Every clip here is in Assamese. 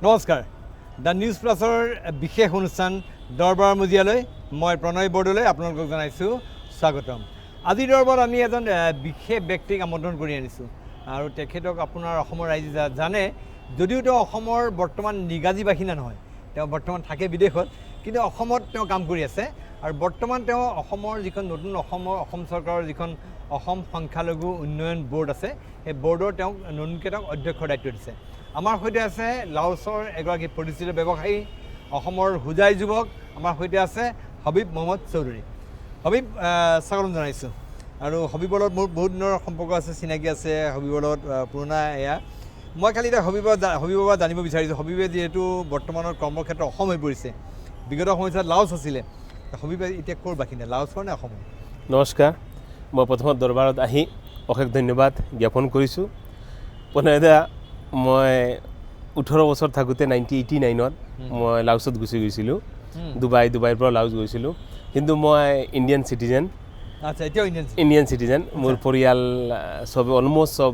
নমস্কাৰ দ্য নিউজ প্লাছৰ বিশেষ অনুষ্ঠান দৰবাৰ মজিয়ালৈ মই প্ৰণয় বৰদলৈ আপোনালোকক জনাইছোঁ স্বাগতম। আজি দৰবাৰত আমি এজন বিশেষ ব্যক্তিক আমন্ত্ৰণ কৰি আনিছোঁ আৰু তেখেতক আপোনাৰ অসমৰ ৰাইজে জানে, যদিও তেওঁ অসমৰ বৰ্তমান নিগাজী বাসিন্দা নহয়, তেওঁ বৰ্তমান থাকে বিদেশত, কিন্তু অসমত তেওঁ কাম কৰি আছে আৰু বৰ্তমান তেওঁ অসমৰ যিখন নতুন অসম চৰকাৰৰ যিখন অসম সংখ্যালঘু উন্নয়ন বৰ্ড আছে, সেই বৰ্ডৰ তেওঁক নতুনকৈ তেওঁক অধ্যক্ষৰ দায়িত্ব দিছে। আমাৰ সৈতে আছে লাওছৰ এগৰাকী প্ৰতিষ্ঠিত ব্যৱসায়ী, অসমৰ হোজাই যুৱক, আমাৰ সৈতে আছে হবিব মহম্মদ চৌধুৰী। হবিব, স্বাগতম জনাইছোঁ। আৰু হবিবৰ লগত মোৰ বহুত দিনৰ সম্পৰ্ক আছে, চিনাকি আছে হবিবৰ লগত, পুৰণা এয়া। মই খালি এতিয়া হবিবৰ পৰা জানিব বিচাৰিছোঁ, হবিবে যিহেতু বৰ্তমানৰ কৰ্মক্ষেত্ৰ অসম হৈ পৰিছে, বিগত সময়ছোৱাত লাওছ আছিলে, হবিবে এতিয়া ক'ৰ বাসিন্দা, লাওছৰ নে অসমৰ? নমস্কাৰ, মই প্ৰথমত দৰবাৰত আহি অশেষ ধন্যবাদ জ্ঞাপন কৰিছোঁ। প্ৰথমতে মই 18 বছৰ থাকোঁতে 1989ত মই লাওছত গুচি গৈছিলোঁ, ডুবাইৰ পৰা লাওছ গৈছিলোঁ, কিন্তু মই ইণ্ডিয়ান চিটিজেন। আচ্ছা, এতিয়াও ইণ্ডিয়ান চিটিজেন। মোৰ পৰিয়াল চবে অলমষ্ট চব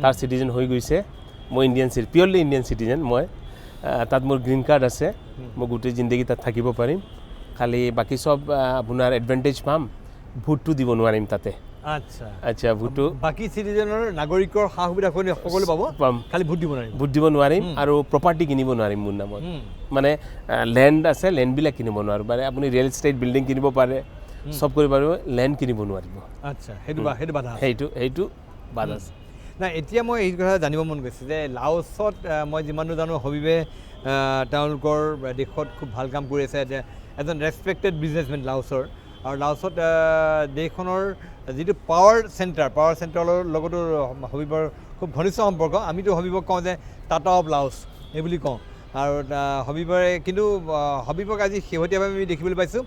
তাৰ চিটিজেন হৈ গৈছে। মই পিয়ৰলি ইণ্ডিয়ান চিটিজেন। মই তাত মোৰ গ্ৰীণ কাৰ্ড আছে, মই গোটেই জিন্দগী তাত থাকিব পাৰিম। খালি বাকী চব আপোনাৰ এডভান্টেজ পাম, ভোটটো দিব নোৱাৰিম তাতে। আচ্ছা, ভোটটো বাকী চিটিজেনৰ নাগৰিকৰ সা সুবিধা সকলো পাম, খালি ভোট দিব নোৱাৰিম আৰু প্ৰপাৰ্টি কিনিব নোৱাৰিম মোৰ নামত। মানে লেণ্ড আছে, লেণ্ডবিলাক কিনিব নোৱাৰোঁ। মানে আপুনি ৰিয়েল এষ্টেট বিল্ডিং কিনিব পাৰে, চব কৰিব পাৰিব, লেণ্ড কিনিব নোৱাৰিব। আচ্ছা, সেইটো বাধা, সেইটো বাধা আছে। নাই, এতিয়া মই এই কথা জানিব মন গৈছে যে লাওছত মই যিমান জানো হবিবে তেওঁলোকৰ দেশত খুব ভাল কাম কৰি আছে, এজন ৰেচপেক্টেড বিজনেছমেন লাওছৰ। আৰু লাওছত দেশখনৰ যিটো পাৱাৰ চেণ্টাৰৰ লগতো হবিবৰ খুব ঘনিষ্ঠ সম্পৰ্ক। আমিতো হবিবক কওঁ যে টাটা অফ লাওছ এই বুলি কওঁ। আৰু হবিবৰে কিন্তু হবিবক আজি শেহতীয়াভাৱে আমি দেখিবলৈ পাইছোঁ,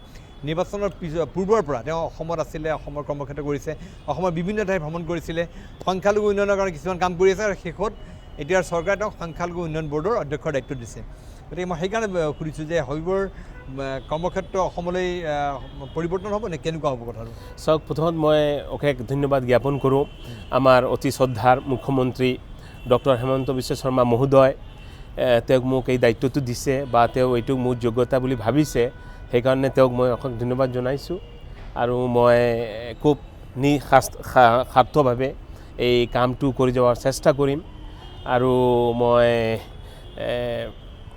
নিৰ্বাচনৰ পূৰ্বৰ পৰা তেওঁ অসমত আছিলে, অসমৰ কৰ্মক্ষেত্ৰ কৰিছে, অসমৰ বিভিন্ন ঠাই ভ্ৰমণ কৰিছিলে, সংখ্যালঘু উন্নয়নৰ কাৰণে কিছুমান কাম কৰি আছে আৰু শেষত এতিয়াৰ চৰকাৰে তেওঁক সংখ্যালঘু উন্নয়ন বৰ্ডৰ অধ্যক্ষৰ দায়িত্ব দিছে। গতিকে মই সেইকাৰণে সুধিছোঁ যে হবিবৰ কৰ্মক্ষেত্ৰ অসমলৈ পৰিৱৰ্তন হ'ব নে কেনেকুৱা হ'ব কথাটো? চাওক, প্ৰথমত মই অশেষ ধন্যবাদ জ্ঞাপন কৰোঁ আমাৰ অতি শ্ৰদ্ধাৰ মুখ্যমন্ত্ৰী ডক্টৰ হেমন্ত বিশ্ব শৰ্মা মহোদয়। তেওঁক মোক এই দায়িত্বটো দিছে বা তেওঁ এইটো মোৰ যোগ্যতা বুলি ভাবিছে, সেইকাৰণে তেওঁক মই অশেষ ধন্যবাদ জনাইছোঁ। আৰু মই খুব নিস্বাৰ্থভাৱে এই কামটো কৰি যোৱাৰ চেষ্টা কৰিম। আৰু মই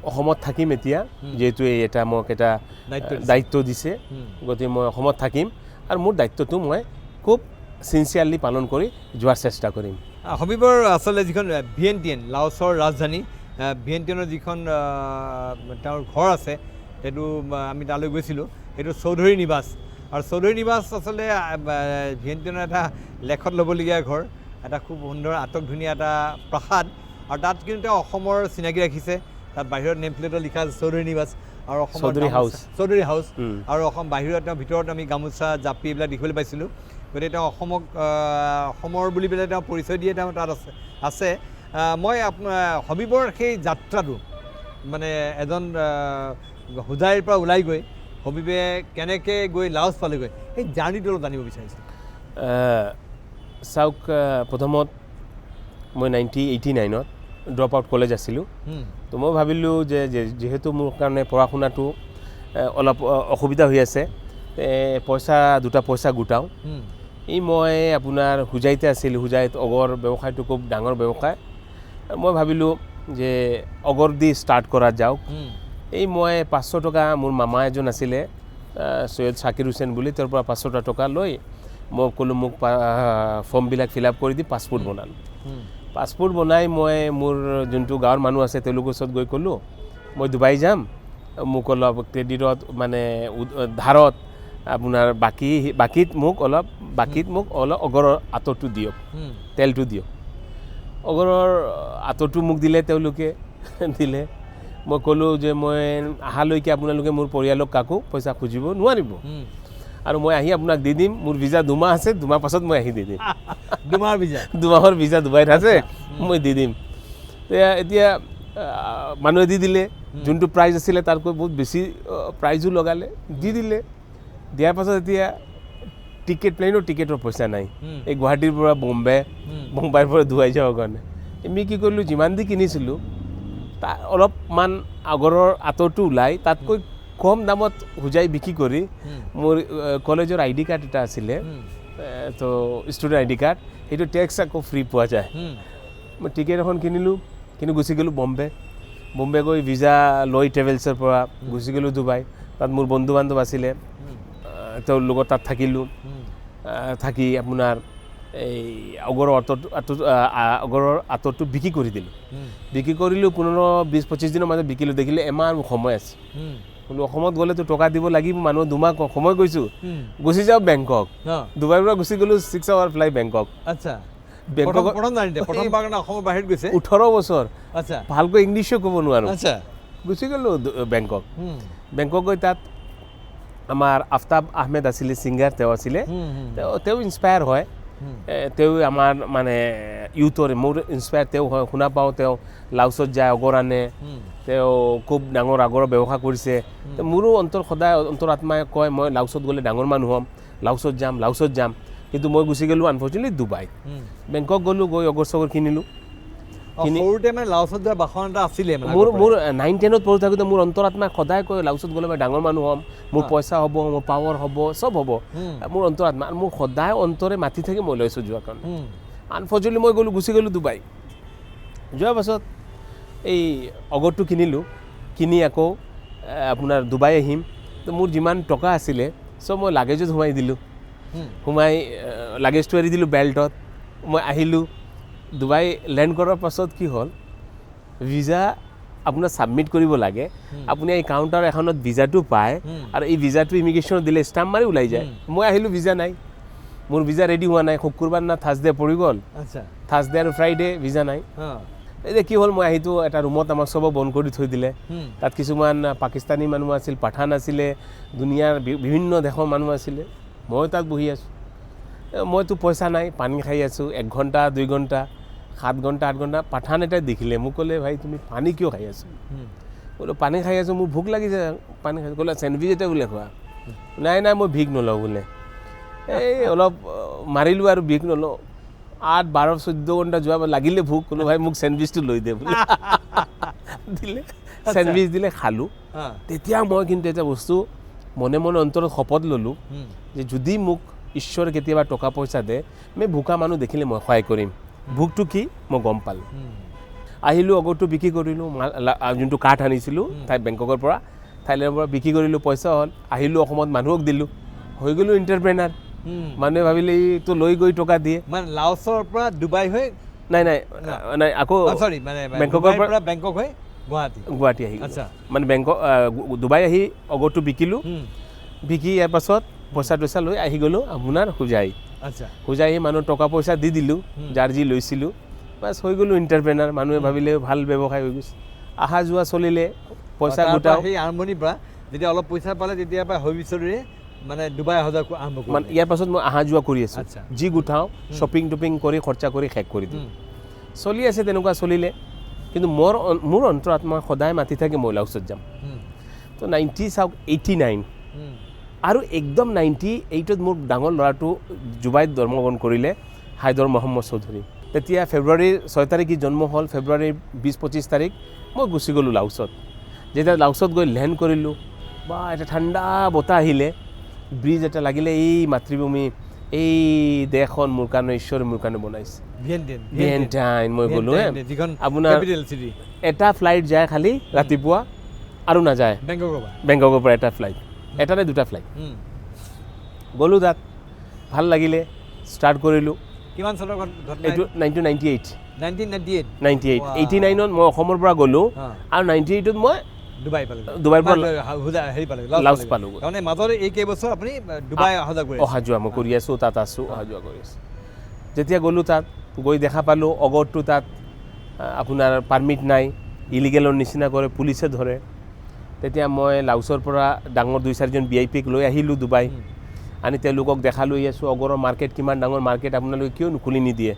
অসমত থাকিম এতিয়া, যিহেতু এটা মোক এটা দায়িত্ব দিছে, গতিকে মই অসমত থাকিম আৰু মোৰ দায়িত্বটো মই খুব চিনচিয়াৰলি পালন কৰি যোৱাৰ চেষ্টা কৰিম। হবিবৰ আচলতে যিখন ভিয়েণ্টিয়ান, লাওছৰ ৰাজধানী ভিয়েণ্টিয়ানৰ যিখন তেওঁৰ ঘৰ আছে, সেইটো আমি তালৈ গৈছিলোঁ, সেইটো চৌধুৰী নিবাস। আৰু চৌধুৰী নিবাস আচলতে ভিয়েণ্টিয়ানৰ এটা লেখত ল'বলগীয়া ঘৰ, এটা খুব সুন্দৰ আটক-ধুনীয়া এটা প্ৰাসাদ। আৰু তাত কিন্তু তেওঁ অসমৰ চিনাকি ৰাখিছে, তাত বাহিৰত নেম প্লেটত লিখা আছে চৌধুৰী নিবাস আৰু অসমৰ চৌধুৰী হাউচ। আৰু বাহিৰত তেওঁ ভিতৰত আমি গামোচা, জাপি এইবিলাক দেখিবলৈ পাইছিলোঁ। গতিকে তেওঁ অসমৰ বুলি পেলাই তেওঁ পৰিচয় দিয়ে, তেওঁ তাত আছে। মই হবিবৰ সেই যাত্ৰাটো, মানে এজন হোজাইৰ পৰা ওলাই গৈ হবিবে কেনেকৈ গৈ লাওছ পালেগৈ, সেই জাৰ্ণিটো অলপ জানিব বিচাৰিছোঁ। চাওক, প্ৰথমত মই 1989ত ড্ৰপ আউট কলেজ আছিলোঁ, তো মই ভাবিলোঁ যে যিহেতু মোৰ কাৰণে পঢ়া শুনাটো অলপ অসুবিধা হৈ আছে, দুটা পইচা গোটাওঁ। মই আপোনাৰ হোজাইতে আছিলোঁ, হোজাইত অগৰ ব্যৱসায়টো খুব ডাঙৰ ব্যৱসায়। মই ভাবিলোঁ যে অগৰ দি ষ্টাৰ্ট কৰা যাওক। মই 500 টকা, মোৰ মামা এজন আছিলে সৈয়দ চাকিৰ হুছেইন বুলি, তেওঁৰ পৰা 500 টকা লৈ মই ক'লোঁ মোক ফৰ্মবিলাক ফিল আপ কৰি দি পাছপোৰ্ট বনালোঁ। পাছপোৰ্ট বনাই মই মোৰ যোনটো গাঁৱৰ মানুহ আছে তেওঁলোকৰ ওচৰত গৈ ক'লোঁ মই ডুবাই যাম, মোক অলপ ক্ৰেডিটত মানে ধাৰত আপোনাৰ বাকীত মোক অলপ অগৰৰ আঁতৰটো দিয়ক, তেলটো দিয়ক। অগৰৰ আঁতৰটো মোক দিলে, তেওঁলোকে দিলে। মই ক'লোঁ যে মই অহালৈকে আপোনালোকে মোৰ পৰিয়ালক কাকো পইচা খুজিব নোৱাৰিব, আৰু মই আহি আপোনাক দি দিম। মোৰ ভিজা 2 মাহ আছে, 2 মাহ পাছত মই আহি দি দিম। 2 মাহৰ ভিজা ডুবাইত আছে, মই দি দিম। এতিয়া মানুহে দি দিলে, যোনটো প্ৰাইজ আছিলে তাৰকৈ বহুত বেছি প্ৰাইজো লগালে, দি দিলে। দিয়াৰ পাছত এতিয়া প্লেনৰ টিকেটৰ পইচা নাই, এই গুৱাহাটীৰ পৰা মুম্বাইৰ পৰা ডুবাই যাবৰ কাৰণে। আমি কি কৰিলোঁ, যিমান দি কিনিছিলোঁ অলপমান আগৰৰ আঁতৰটো ওলাই তাতকৈ কম দামত হুজাই বিক্ৰী কৰি মোৰ কলেজৰ ID কাৰ্ড এটা আছিলে তো ষ্টুডেণ্ট ID কাৰ্ড সেইটো টেক্স আকৌ ফ্ৰী পোৱা যায় মই টিকেট এখন কিনিলোঁ কিন্তু গুচি গ'লোঁ বম্বে গৈ ভিজা লৈ ট্ৰেভেলছৰ পৰা গুচি গ'লোঁ ডুবাই তাত মোৰ বন্ধু বান্ধৱ আছিলে তেওঁৰ লগত তাত থাকিলোঁ থাকি আপোনাৰ এই আগৰৰ আঁতৰটো বিক্ৰী কৰি দিলোঁ বিক্ৰী কৰিলোঁ 15-20-25 দিনৰ মাজত বিকিলোঁ দেখিলে এমাহ সময় আছে বোলো অসমত গ'লেতো টকা দিব লাগিব মানুহ 2 মাহ সময় কৈছোঁ গুচি যাওঁ বেংকক ডুবাইৰ পৰা গুচি গ'লোঁ 6 আৱাৰ ফ্লাইট বেংকক আচ্ছা বেংকক প্ৰথমবাৰ কাৰণে অসমৰ বাহিৰত গৈছে 18 বছৰ আচ্ছা ভালকৈ ইংলিছো ক'ব নোৱাৰোঁ আচ্ছা গুচি গ'লোঁ বেংকক গৈ তাত আমাৰ আফতাব আহমেদ আছিলে ছিংগাৰ তেওঁ আছিলে তেওঁ ইনস্পায়াৰ হয় তেওঁ আমাৰ মানে ইউথৰ মোৰ ইনস্পায়াৰ তেওঁ হয় শুনা পাওঁ তেওঁ লাউচত যায় অগৰ আনে তেওঁ খুব ডাঙৰ আগৰ ব্যৱসায় কৰিছে মোৰো সদায় অন্তৰাত্মাই কয় মই লাউচত গ'লে ডাঙৰ মানুহ হ'ম লাউচত যাম কিন্তু মই গুচি গ'লোঁ আনফৰ্চুনেটলি ডুবাই বেংকক গ'লোঁ গৈ অগৰ চগৰ কিনিলোঁ সৰুতে মানে লাউচত যোৱা বাসন এটা আছিলে মোৰ 9-10ত পঢ়ি থাকোঁতে মোৰ অন্তৰাত্মাই সদায় কয় লাউচত গ'লে মই ডাঙৰ মানুহ হ'ম মোৰ পইচা হ'ব মোৰ পাৱাৰ হ'ব চব হ'ব মোৰ অন্তৰাত্মা মোৰ সদায় অন্তৰে মাতি থাকি মই লৈছোঁ যোৱাৰ কাৰণে আনফৰ্চুনেটলি মই গুচি গ'লোঁ ডুবাই যোৱাৰ পাছত এই অগৰটো কিনি আকৌ আপোনাৰ ডুবাই আহিম তো মোৰ যিমান টকা আছিলে চব মই লাগেজত সোমাই দিলোঁ লাগেজটো এৰি দিলোঁ বেল্টত মই আহিলোঁ ডুবাই লেণ্ড কৰাৰ পাছত কি হ'ল ভিজা আপোনাৰ ছাবমিট কৰিব লাগে আপুনি এই কাউণ্টাৰ এখনত ভিজাটো পায় আৰু এই ভিজাটো ইমিগ্ৰেশ্যনত দিলে ষ্টাম্প মাৰি ওলাই যায় মই আহিলোঁ ভিজা নাই মোৰ ভিজা ৰেডি হোৱা নাই শুক্ৰবাৰ না থাৰ্ছডে পৰি গ'ল থাৰ্ছডে আৰু ফ্ৰাইডে ভিজা নাই এতিয়া কি হ'ল মই আহিতো এটা ৰুমত আমাক চবক বন্ধ কৰি থৈ দিলে তাত কিছুমান পাকিস্তানী মানুহ আছিল পাঠান আছিলে দুনিয়াৰ বিভিন্ন দেশৰ মানুহ আছিলে মই তাত বহি আছোঁ মইতো পইচা নাই পানী খাই আছোঁ 1 ঘণ্টা 2 ঘণ্টা 7 ঘণ্টা 8 ঘণ্টা পাঠান এটাই দেখিলে মোক ক'লে ভাই তুমি পানী কিয় খাই আছোঁ বোলো পানী খাই আছোঁ মোৰ ভোক লাগিছে পানী খাই ক'লে চেণ্ডউইচ এটা বোলে খোৱা নাই মই ভিক নলওঁ বোলে এই অলপ মাৰিলোঁ আৰু ভিক নলওঁ 8-12-14 ঘণ্টা যোৱা লাগিলে ভোক ক'লো ভাই মোক চেণ্ডউইচটো লৈ দে বোলে দিলে চেণ্ডউইচ দিলে খালোঁ তেতিয়া মই কিন্তু এটা বস্তু মনে অন্তৰত শপত ল'লোঁ যে যদি মোক ঈশ্বৰে কেতিয়াবা টকা পইচা দে মই ভোকা মানুহ দেখিলে মই সহায় কৰিম ভোকটো কি মই গম পালোঁ আহিলোঁ অগৰটো বিক্ৰী কৰিলোঁ যোনটো কাঠ আনিছিলোঁ বেংককৰ পৰা থাইলেণ্ডৰ পৰা বিক্ৰী কৰিলোঁ পইচা হ'ল আহিলোঁ অসমত মানুহক দিলোঁ হৈ গ'লোঁ এণ্টাৰপ্ৰেনাৰ মানুহে ভাবিলে এইটো লৈ গৈ টকা দিয়ে মানে লাউচৰ পৰা ডুবাই হৈ নাই আকৌ বেংককৰ পৰা বেংকক হৈ গুৱাহাটী আহি মানে ডুবাই আহি অগৰটো বিকিলোঁ বিকি ইয়াৰ পাছত পইচা লৈ আহি গ'লোঁ আপোনাৰ হোজাই আহি মানুহ টকা পইচা দি দিলোঁ যাৰ যি লৈছিলোঁ বাছ হৈ গ'লোঁ এণ্টাৰপ্ৰেনাৰ মানুহে ভাবিলে ভাল ব্যৱসায় হৈ গৈছে অহা যোৱা চলিলে পইচা গোটাওঁ সেই আৰম্ভণিৰ পৰা যেতিয়া অলপ পইচা পালে তেতিয়াৰ পৰা ভৱিষ্যতে মানে ডুবাই অহা যোৱা আৰম্ভ কৰিলোঁ মানে ইয়াৰ পাছত মই অহা যোৱা কৰি আছোঁ যি গোটাওঁ শ্বপিং টপিং কৰি খৰচা কৰি শেষ কৰি দিওঁ চলি আছে তেনেকুৱা চলিলে কিন্তু মোৰ অন্তৰাত্মা সদায় মাতি থাকে মই লাউচত যাম তো 89 আৰু একদম 98ত মোৰ ডাঙৰ ল'ৰাটো ডুবাইত জন্মগ্ৰহণ কৰিলে হাইদৰ মহম্মদ চৌধুৰী তেতিয়া ফেব্ৰুৱাৰীৰ 6 তাৰিখে জন্ম হ'ল ফেব্ৰুৱাৰীৰ 20-25 তাৰিখ মই গুচি গ'লোঁ লাউচত যেতিয়া লাউচত গৈ লেণ্ড কৰিলোঁ বা এটা ঠাণ্ডা বতাহ আহিলে ব্ৰিজ এটা লাগিলে এই মাতৃভূমি এই দেশখন মোৰ কাৰণে ঈশ্বৰে মোৰ কাৰণে বনাইছে ভিয়েণ্টাইন মই গ'লোঁ আপোনাৰ এটা ফ্লাইট যায় খালি ৰাতিপুৱা আৰু নাযায় বেংককৰ পৰা এটা ফ্লাইট এটা নে 2টা ফ্লাইট গ'লোঁ তাত ভাল লাগিলে ষ্টাৰ্ট কৰিলোঁ কিমান চনৰ ঘটনা এইটো 1998 89ত মই অসমৰ পৰা গ'লোঁ আৰু 98ত মই ডুবাইৰ পৰা লাউচ পালোঁ মানে মাজৰ এই কেইবছৰ আপুনি ডুবাই অহা যোৱা মই কৰি আছোঁ তাত আছোঁ অহা যোৱা কৰি আছোঁ যেতিয়া গ'লোঁ তাত গৈ দেখা পালোঁ অগৰটো তাত আপোনাৰ পাৰ্মিট নাই ইলিগেলৰ নিচিনা কৰে পুলিচে ধৰে তেতিয়া মই লাউচৰ পৰা ডাঙৰ 2-4জন VIPক লৈ আহিলোঁ ডুবাই আনি তেওঁলোকক দেখালোঁ আছোঁ অগৰৰ মাৰ্কেট কিমান ডাঙৰ মাৰ্কেট আপোনালোকে কিয় খুলি নিদিয়ে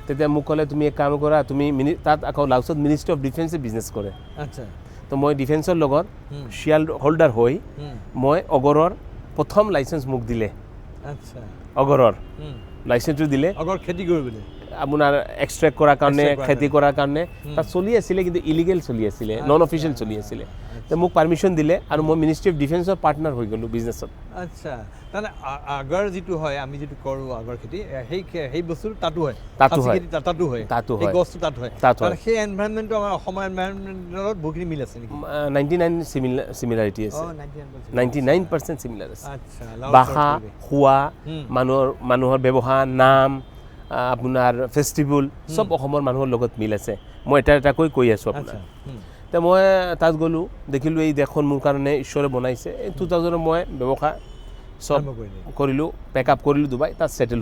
তেতিয়া মোক ক'লে তুমি এক কাম কৰা তুমি তাত আকৌ লাউচত মিনিষ্ট্ৰী অফ ডিফেন্সে বিজনেছ কৰে তো মই ডিফেন্সৰ লগত শ্বেয়াৰ হোল্ডাৰ হৈ মই অগৰৰ প্ৰথম লাইচেঞ্চ মোক দিলে অগৰৰ লাইচেঞ্চটো দিলে অগৰ খেতি কৰিবলৈ আপোনাৰ এক্সট্ৰেক্ট কৰাৰ কাৰণে Extract কৰাৰ খেতি কৰাৰ কাৰণে তাত চলি আছিলে কিন্তু ইলিগেল চলি আছিলে নন অফিচিয়েল চলি আছিলে তো মোক পাৰ্মিশ্যন দিলে আৰু মই মিনিষ্ট্ৰী অফ ডিফেন্সৰ পাৰ্টনাৰ হৈ গ'লোঁ বিজনেছত আচ্ছা তাৰমানে আগৰ যিটো হয় আমি যিটো কৰোঁ আগৰ খেতি সেই বস্তুটো তাতো হয় তাতো খাচী হয়। খেতি তাতো হয় তাতো সেই হয়। গছটো তাত হয় তাত হয়। তাৰমানে সেই এনভাইৰনমেণ্টটো আমাৰ অসমৰ এনভাইৰনমেণ্টৰ লগত বহুখিনি মিল আছে নেকি 99 চিমিলাৰিটি আছে 99% চিমিলাৰ আছে আচ্ছা ভাষা খোৱা মানুহৰ ব্যৱহাৰ নাম আপোনাৰ ফেষ্টিভেল চব অসমৰ মানুহৰ লগত মিল আছে মই এটা কৈ আছোঁ আচ্ছা আপোনাক তো মই তাত গ'লোঁ দেখিলোঁ এই দেশখন মোৰ কাৰণে ঈশ্বৰে বনাইছে এই 2000 মই ব্যৱসায় চব আৰম্ভ কৰিলে। কৰিলোঁ পেক আপ কৰিলোঁ ডুবাই তাত ছেটেল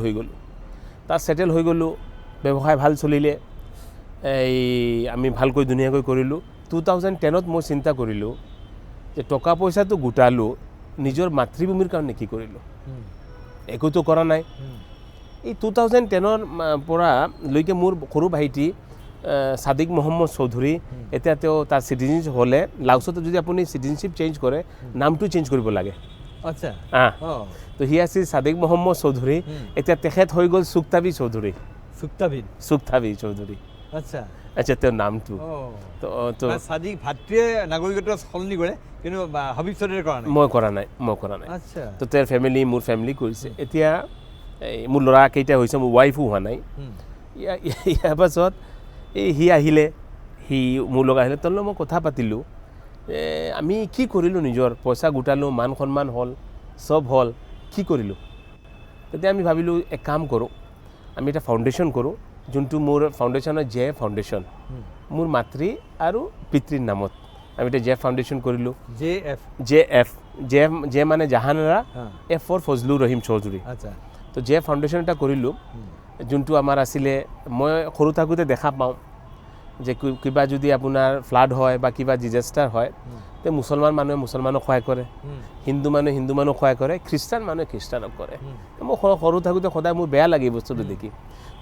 হৈ গ'লোঁ ব্যৱসায় ভাল চলিলে এই আমি ভালকৈ ধুনীয়াকৈ কৰিলোঁ 2010ত মই চিন্তা কৰিলোঁ যে টকা পইচাটো গোটালোঁ নিজৰ মাতৃভূমিৰ কাৰণে কি কৰিলোঁ একোতো কৰা নাই এই 2010ৰ পৰা লৈকে মোৰ সৰু ভাইটি সাদিক মহম্মদ চৌধুৰী এতিয়া তেওঁ তাৰ চিটিজেনশ্বিপ হ'লে লাউচতো যদি আপুনি চিটিজেনশ্বিপ চেঞ্জ কৰে নামটো চেঞ্জ কৰিব লাগে আচ্ছা তো সি আছিল সাদিক মহম্মদ চৌধুৰী এতিয়া তেখেত হৈ গ'ল সুক্তাবি চৌধুৰী সুক্তাবি চৌধুৰী আচ্ছা আচ্ছা তেওঁৰ নামটো তো সাদিক ভাতৃয়ে নাগৰিকত্ব সলনি কৰে কিন্তু হাবিব চৌধুৰীয়ে কৰা নাই মই কৰা নাই আচ্ছা তো তেওঁৰ ফেমিলি মোৰ ফেমিলি কৰিছে এতিয়া এই মোৰ ল'ৰা কেইটা হৈছে মোৰ ৱাইফো হোৱা নাই ইয়াৰ পাছত এই সি আহিলে সি মোৰ লগত আহিলে তেওঁৰ লগত মই কথা পাতিলোঁ আমি কি কৰিলোঁ নিজৰ পইচা গোটালোঁ মান সন্মান হ'ল চব হ'ল কি কৰিলোঁ তেতিয়া আমি ভাবিলোঁ এক কাম কৰোঁ আমি এটা ফাউণ্ডেশ্যন কৰোঁ যোনটো মোৰ ফাউণ্ডেশ্যনৰ জে ফাউণ্ডেশ্যন মোৰ মাতৃ আৰু পিতৃৰ নামত আমি এটা জে ফাউণ্ডেশ্যন কৰিলোঁ জে মানে জাহানাৰা এফ ফৰ ফজলুৰ ৰহিম চৌধুৰী আচ্ছা তো জে ফাউণ্ডেশ্যন এটা কৰিলোঁ যোনটো আমাৰ আছিলে মই সৰু থাকোঁতে দেখা পাওঁ যে কিবা যদি আপোনাৰ ফ্লাড হয় বা কিবা ডিজাষ্টাৰ হয় তে মুছলমান মানুহে মুছলমানক সহায় কৰে হিন্দু মানুহে হিন্দু মানুহক সহায় কৰে খ্ৰীষ্টান মানুহে খ্ৰীষ্টানক কৰে মই সৰু থাকোঁতে সদায় মোৰ বেয়া লাগে বস্তুটো দেখি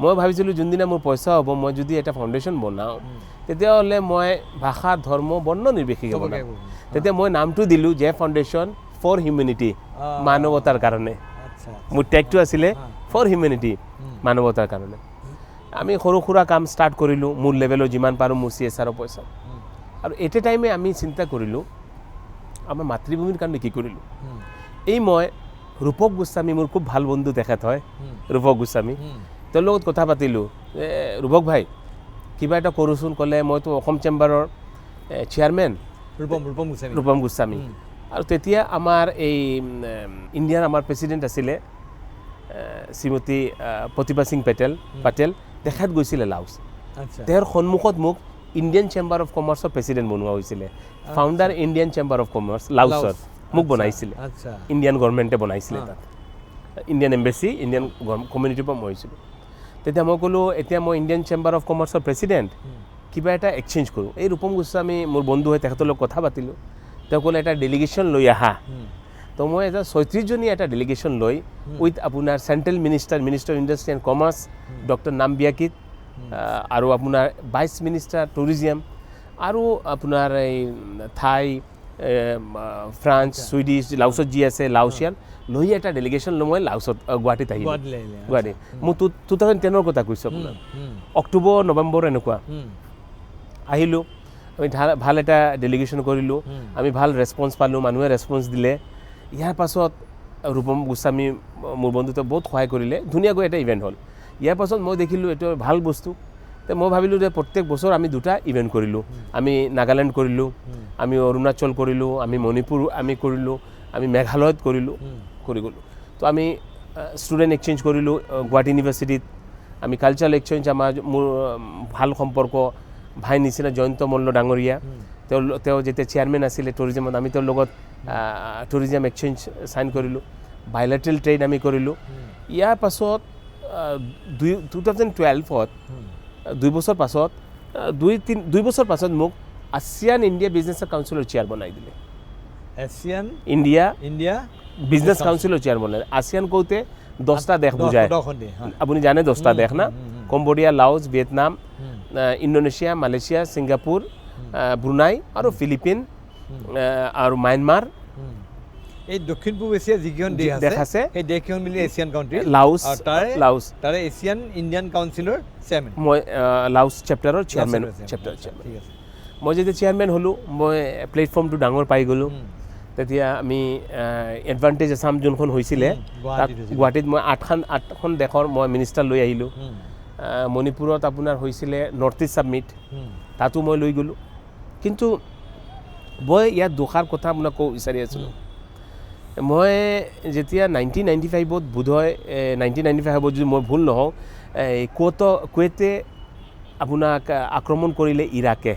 মই ভাবিছিলোঁ যোনদিনা মোৰ পইচা হ'ব মই যদি এটা ফাউণ্ডেশ্যন বনাওঁ তেতিয়াহ'লে মই ভাষা ধৰ্ম বৰ্ণ নিৰ্বিশেষে বনাম তেতিয়া মই নামটো দিলোঁ জে ফাউণ্ডেশ্যন ফৰ হিউমেনিটি মানৱতাৰ কাৰণে মোৰ টেগটো আছিলে ফৰ হিউমেনিটি মানৱতাৰ কাৰণে আমি সৰু সুৰা কাম ষ্টাৰ্ট কৰিলোঁ মোৰ লেভেলৰ যিমান পাৰোঁ মোৰ CSR পইচা আৰু এট এ টাইমে আমি চিন্তা কৰিলোঁ আমাৰ মাতৃভূমিৰ কাৰণে কি কৰিলোঁ এই মই ৰূপক গোস্বামী মোৰ খুব ভাল বন্ধু তেখেত হয় ৰূপক গোস্বামী তেওঁৰ লগত কথা পাতিলোঁ ৰূপক ভাই কিবা এটা কৰোঁচোন ক'লে মইতো অসম চেম্বাৰৰ চেয়াৰমেন ৰূপম গোস্বামী আৰু তেতিয়া আমাৰ এই ইণ্ডিয়াৰ আমাৰ প্ৰেচিডেণ্ট আছিলে শ্ৰীমতী প্ৰতিভা সিং পেটেল তেখেত গৈছিলে লাউচ তেওঁৰ সন্মুখত মোক ইণ্ডিয়ান চেম্বাৰ অফ কমাৰ্চৰ প্ৰেচিডেণ্ট বনোৱা হৈছিলে founder Indian chamber of commerce লাউচত মোক বনাইছিলে ইণ্ডিয়ান গভৰ্ণমেণ্টে বনাইছিলে তাত ইণ্ডিয়ান এম্বেচি ইণ্ডিয়ান কমিউনিটিৰ পৰা মই হৈছিলোঁ তেতিয়া মই ক'লোঁ এতিয়া মই ইণ্ডিয়ান চেম্বাৰ অফ কমাৰ্চৰ প্ৰেচিডেণ্ট কিবা এটা এক্সচেঞ্জ কৰোঁ এই ৰূপম গোস্বামী মোৰ বন্ধু হয় তেখেতৰ লগত কথা পাতিলোঁ তেওঁ ক'লে এটা ডেলিগেশ্যন লৈ আহা তো মই এটা 36জনীয়া এটা ডেলিগেশ্যন লৈ উইথ আপোনাৰ central minister of industry and commerce doctor নামবিয়াকিত আৰু আপোনাৰ ভাইচ মিনিষ্টাৰ টুৰিজিম আৰু আপোনাৰ এই থাই ফ্ৰান্স ছুইডিছ লাউচত যি আছে লাউচিয়ান লৈ এটা ডেলিগেশ্যন লৈ মই লাউচত গুৱাহাটীত আহিলোঁ গুৱাহাটী মোৰ 2010ৰ কথা কৈছোঁ আপোনাৰ অক্টোবৰ নৱেম্বৰ এনেকুৱা আহিলোঁ আমি ভাল এটা ডেলিগেশ্যন কৰিলোঁ আমি ভাল ৰেছপন্স পালোঁ মানুহে ৰেছপন্স দিলে ইয়াৰ পাছত ৰূপম গোস্বামী মোৰ বন্ধুত্ব বহুত সহায় কৰিলে ধুনীয়াকৈ এটা ইভেণ্ট হ'ল ইয়াৰ পাছত মই দেখিলোঁ এইটো ভাল বস্তু তো মই ভাবিলোঁ যে প্ৰত্যেক বছৰ আমি দুটা ইভেণ্ট কৰিলোঁ আমি নাগালেণ্ড কৰিলোঁ আমি অৰুণাচল কৰিলোঁ আমি মণিপুৰ আমি কৰিলোঁ আমি মেঘালয়ত কৰি গ'লোঁ তো আমি ষ্টুডেণ্ট এক্সচেঞ্জ কৰিলোঁ গুৱাহাটী ইউনিভাৰ্চিটিত আমি কালচাৰেল এক্সচেঞ্জ আমাৰ মোৰ ভাল সম্পৰ্ক ভাই নিচিনা জয়ন্ত মল্ল ডাঙৰীয়া তেওঁ যেতিয়া চেয়াৰমেন আছিলে টুৰিজিমত আমি তেওঁৰ লগত টুৰিজিম এক্সচেঞ্জ চাইন কৰিলোঁ বাইলেটেৰেল ট্ৰেড আমি কৰিলোঁ ইয়াৰ পাছত 2012ত 2 বছৰ পাছত মোক ASEAN ইণ্ডিয়া বিজনেছ কাউন্সিলৰ চেয়াৰ বনাই দিলে ASEAN ইণ্ডিয়া বিজনেছ কাউন্সিলৰ চেয়াৰ বনাই ASEAN কওঁতে 10টা দেশ বুজায় আপুনি জানে 10টা দেশ না Cambodia Laos Vietnam Indonesia Malaysia Singapore Brunei আৰু ফিলিপিন আৰু ম্যানমাৰ এই দক্ষিণ পূব এছিয়াৰ যিকেইখন দেশ আছে সেই দেশকেইখন মিলি এছিয়ান কাউণ্ট্ৰি লাউছ তাৰে এছিয়ান ইণ্ডিয়ান কাউন্সিলৰ চেয়াৰমেন মই লাউছ চেপ্টাৰৰ চেয়াৰমেন মই যেতিয়া চেয়াৰমেন হ'লোঁ মই প্লেটফৰ্মটো ডাঙৰ পাই গ'লোঁ তেতিয়া আমি এডভান্টেজ আছাম যোনখন হৈছিলে তাত গুৱাহাটীত মই আঠখন দেশৰ মই মিনিষ্টাৰ লৈ আহিলোঁ মণিপুৰত আপোনাৰ হৈছিলে নৰ্থ ইষ্ট ছাবমিট তাতো মই লৈ গ'লোঁ কিন্তু মই ইয়াত দুষাৰ কথা আপোনাক ক'ব বিচাৰি আছিলোঁ মই যেতিয়া 1995ত বোধহয় 1995ত যদি মই ভুল নহওঁ কুৱেইটে আপোনাক আক্ৰমণ কৰিলে ইৰাকে